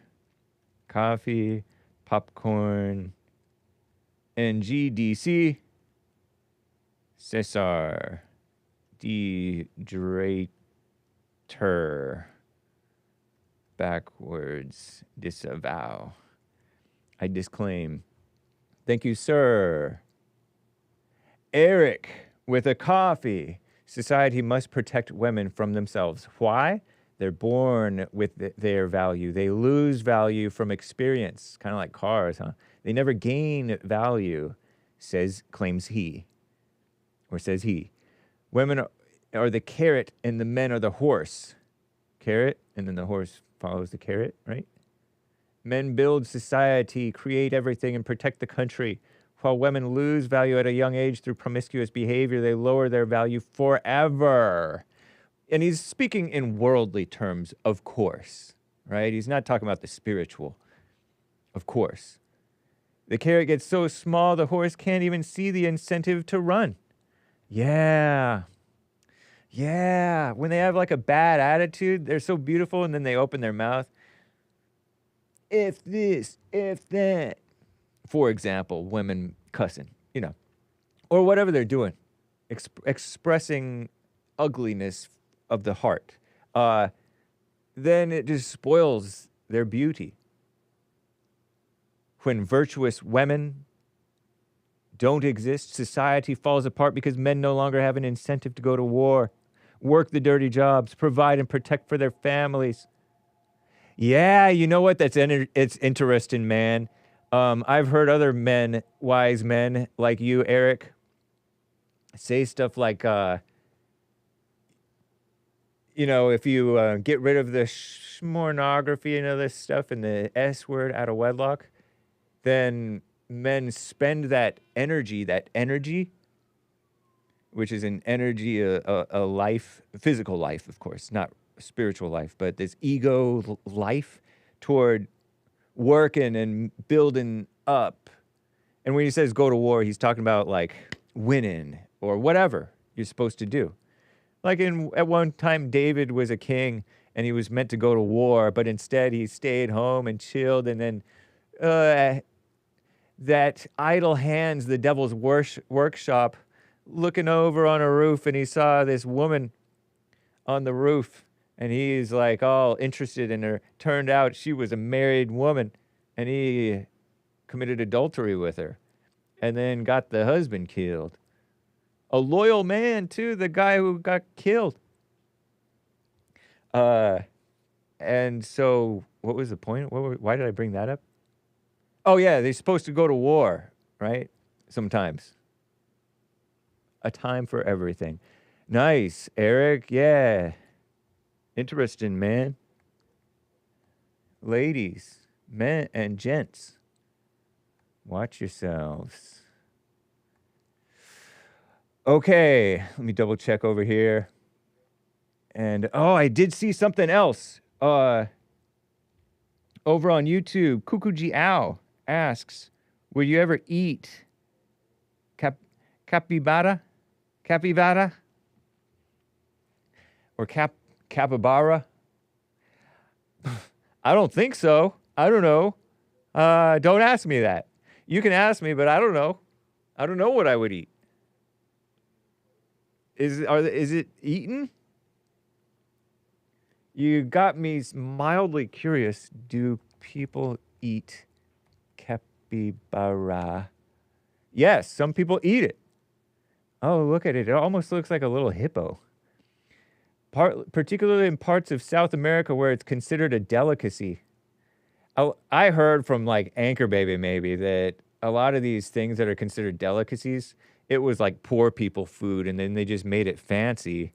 Coffee, popcorn, and GDC. Cesar. Dedrater. Backwards. Disavow. I disclaim. Thank you, sir. Eric, with a coffee. Society must protect women from themselves. Why? They're born with their value. They lose value from experience. Kind of like cars, huh? They never gain value, claims he. Or says he. Women are the carrot and the men are the horse. Carrot, and then the horse follows the carrot, right? Men build society, create everything, and protect the country. While women lose value at a young age through promiscuous behavior, they lower their value forever. And he's speaking in worldly terms, of course, right? He's not talking about the spiritual, of course. The carrot gets so small, the horse can't even see the incentive to run. Yeah. When they have like a bad attitude, they're so beautiful, and then they open their mouth. If this, if that. For example, women cussing, you know, or whatever they're doing, expressing ugliness of the heart. Then it just spoils their beauty. When virtuous women don't exist, society falls apart because men no longer have an incentive to go to war, work the dirty jobs, provide and protect for their families. Yeah, you know what? It's interesting, man. I've heard other men, wise men like you, Eric, say stuff like, you know, if you get rid of the pornography and other stuff and the S word out of wedlock, then men spend that energy, which is an energy, a life, physical life, of course, not spiritual life, but this ego life toward working and building up. And when he says go to war, he's talking about like winning or whatever you're supposed to do. Like at one time, David was a king and he was meant to go to war, but instead he stayed home and chilled. And then that idle hands, the devil's workshop, looking over on a roof, and he saw this woman on the roof, and he's like all interested in her. Turned out she was a married woman, and he committed adultery with her, and then got the husband killed. A loyal man, too, the guy who got killed. And so, what was the point? Why did I bring that up? Oh, yeah, they're supposed to go to war, right? Sometimes. A time for everything. Nice, Eric. Yeah. Interesting, man. Ladies, men, and gents, watch yourselves. Okay, let me double check over here. And, oh, I did see something else. Over on YouTube, Kukuji Ow asks, will you ever eat capybara? Capybara? Or capybara? I don't think so. I don't know. Don't ask me that. You can ask me, but I don't know. I don't know what I would eat. Is it eaten? You got me mildly curious. Do people eat capybara? Yes, some people eat it. Oh, look at it. It almost looks like a little hippo. Particularly in parts of South America where it's considered a delicacy. I heard from like Anchor Baby maybe that a lot of these things that are considered delicacies, it was like poor people food, and then they just made it fancy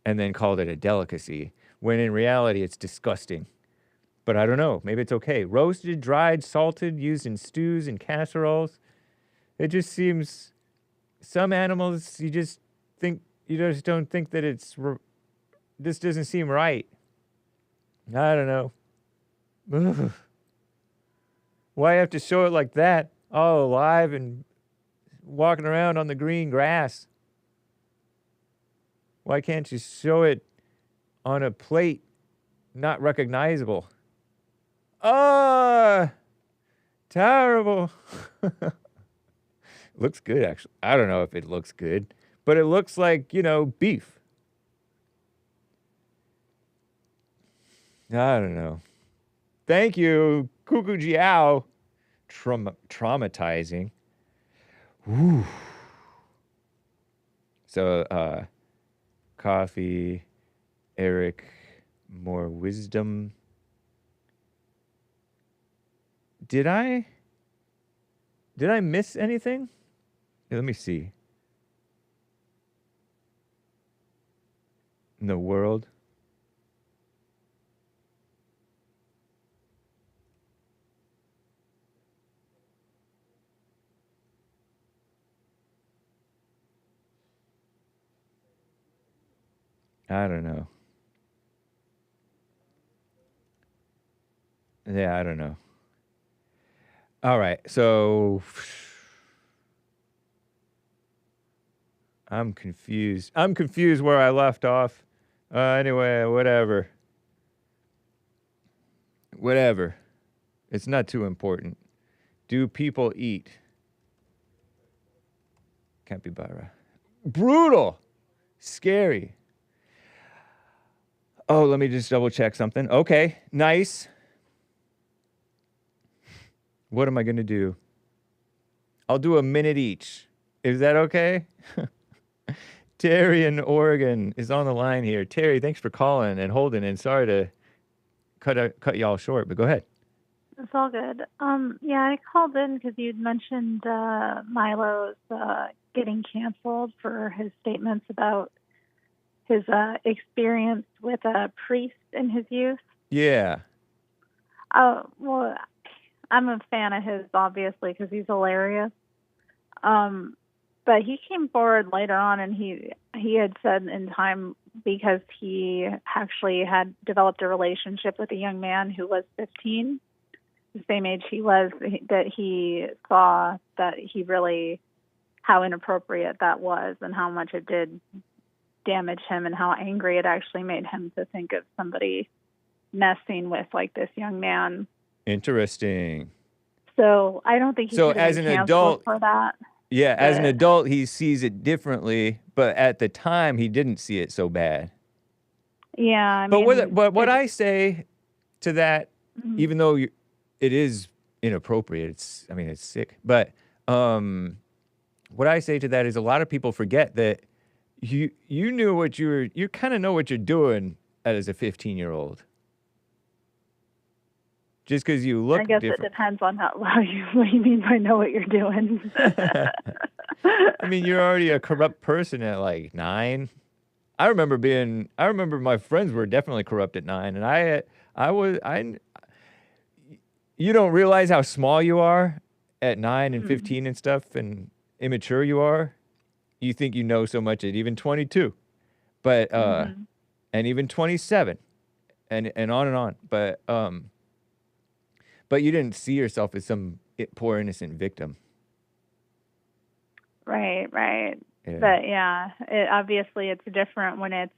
and then called it a delicacy, when in reality it's disgusting. But I don't know. Maybe it's okay. Roasted, dried, salted, used in stews and casseroles. It just seems... Some animals, you just don't think that it's... This doesn't seem right. I don't know. Ugh. Why have to show it like that? All alive and walking around on the green grass. Why can't you show it on a plate, not recognizable? Ah, terrible. Looks good, actually. I don't know if it looks good, but it looks like, beef. I don't know. Thank you, Cuckoo Jiao. Traumatizing. Whew. So, coffee, Eric, more wisdom. Did I miss anything? Let me see. In the world. I don't know. Yeah, I don't know. All right, so I'm confused. I'm confused where I left off. Anyway, whatever. Whatever. It's not too important. Do people eat capybara? Brutal. Scary. Oh, let me just double check something. Okay, nice. What am I going to do? I'll do a minute each. Is that okay? Terry in Oregon is on the line here. Terry, thanks for calling and holding, and sorry to cut y'all short, but go ahead. It's all good. Yeah, I called in because you'd mentioned Milo's getting canceled for his statements about his experience with a priest in his youth. Yeah. Well, I'm a fan of his, obviously, because he's hilarious. But he came forward later on, and he had said in time, because he actually had developed a relationship with a young man who was 15, the same age he was, that he saw that he really, how inappropriate that was and how much it did damage him and how angry it actually made him to think of somebody messing with like this young man. Interesting. So I don't think he should have as been an canceled adult for that. Yeah, as an But- adult, he sees it differently, but at the time, he didn't see it so bad. Yeah, I But mean, what I say to that, Mhm. even though it is inappropriate, it's sick. But what I say to that is a lot of people forget that you knew what you kind of know what you're doing as a 15-year-old. Just because you look I guess different. it depends on what you mean by know what you're doing. I mean, you're already a corrupt person at like 9. I remember my friends were definitely corrupt at 9, and you don't realize how small you are at 9 and 15 and stuff, and immature you are. You think you know so much at even 22, but and even 27, and on and on. But you didn't see yourself as some poor innocent victim. Right. Yeah. But yeah, obviously it's different when it's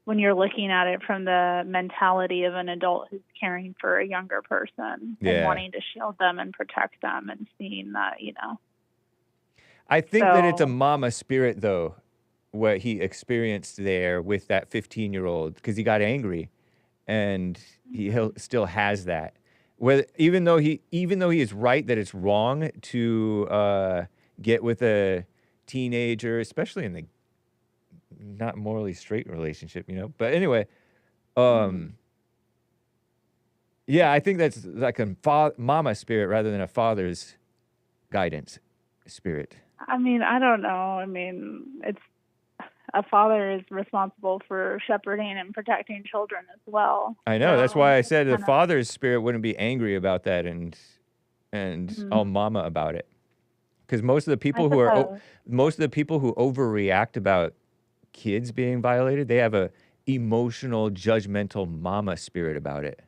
when you're looking at it from the mentality of an adult who's caring for a younger person and wanting to shield them and protect them and seeing that, I think that it's a mama spirit, though, what he experienced there with that 15-year-old, because he got angry, and he still has that. Even though he is right that it's wrong to get with a teenager, especially in the not morally straight relationship, But anyway, yeah, I think that's like a mama spirit rather than a father's guidance spirit. I mean, I don't know. I mean, it's a father is responsible for shepherding and protecting children as well. I know. That's why I said the father's spirit wouldn't be angry about that and all mama about it. Because most of the people who overreact about kids being violated, they have a emotional, judgmental mama spirit about it.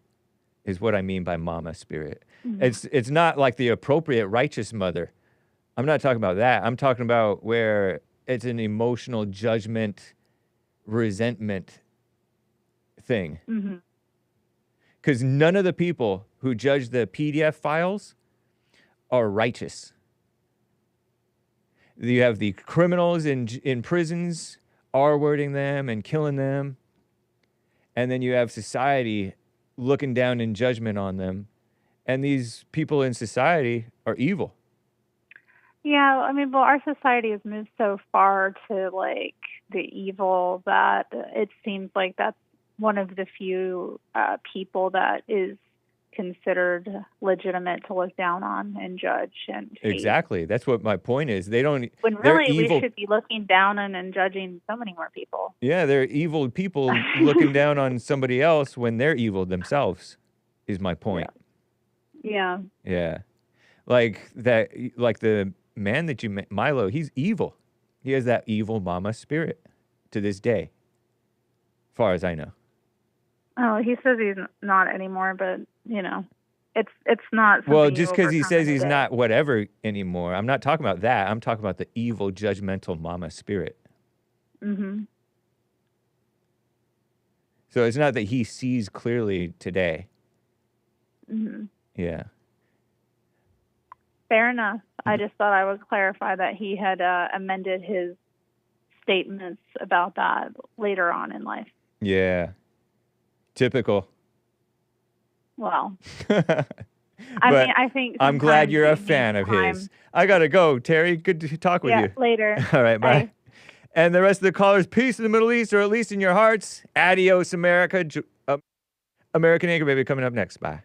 Is what I mean by mama spirit. It's not like the appropriate righteous mother. I'm not talking about that. I'm talking about where it's an emotional judgment, resentment thing. Because none of the people who judge the PDF files are righteous. You have the criminals in prisons R-wording them and killing them. And then you have society looking down in judgment on them. And these people in society are evil. Yeah, I mean, well, our society has moved so far to like the evil that it seems like that's one of the few people that is considered legitimate to look down on and judge and hate. Exactly. That's what my point is. They don't. When really we should be looking down on and judging so many more people. Yeah, they're evil people looking down on somebody else when they're evil themselves. Is my point. Yeah. Yeah. Like the man that you met, Milo, he's evil. He has that evil mama spirit to this day, as far as I know. Oh, he says he's not anymore, but it's not. Well, just because he says he's not whatever anymore, I'm not talking about that. I'm talking about the evil, judgmental mama spirit. So it's not that he sees clearly today. Yeah. Fair enough. I just thought I would clarify that he had amended his statements about that later on in life. Yeah. Typical. Well, I think I'm glad you're a sometimes fan of his. I gotta go, Terry. Good to talk with you. Later. All right, bye. And the rest of the callers, peace in the Middle East, or at least in your hearts. Adios, America. American Anchor Baby coming up next. Bye.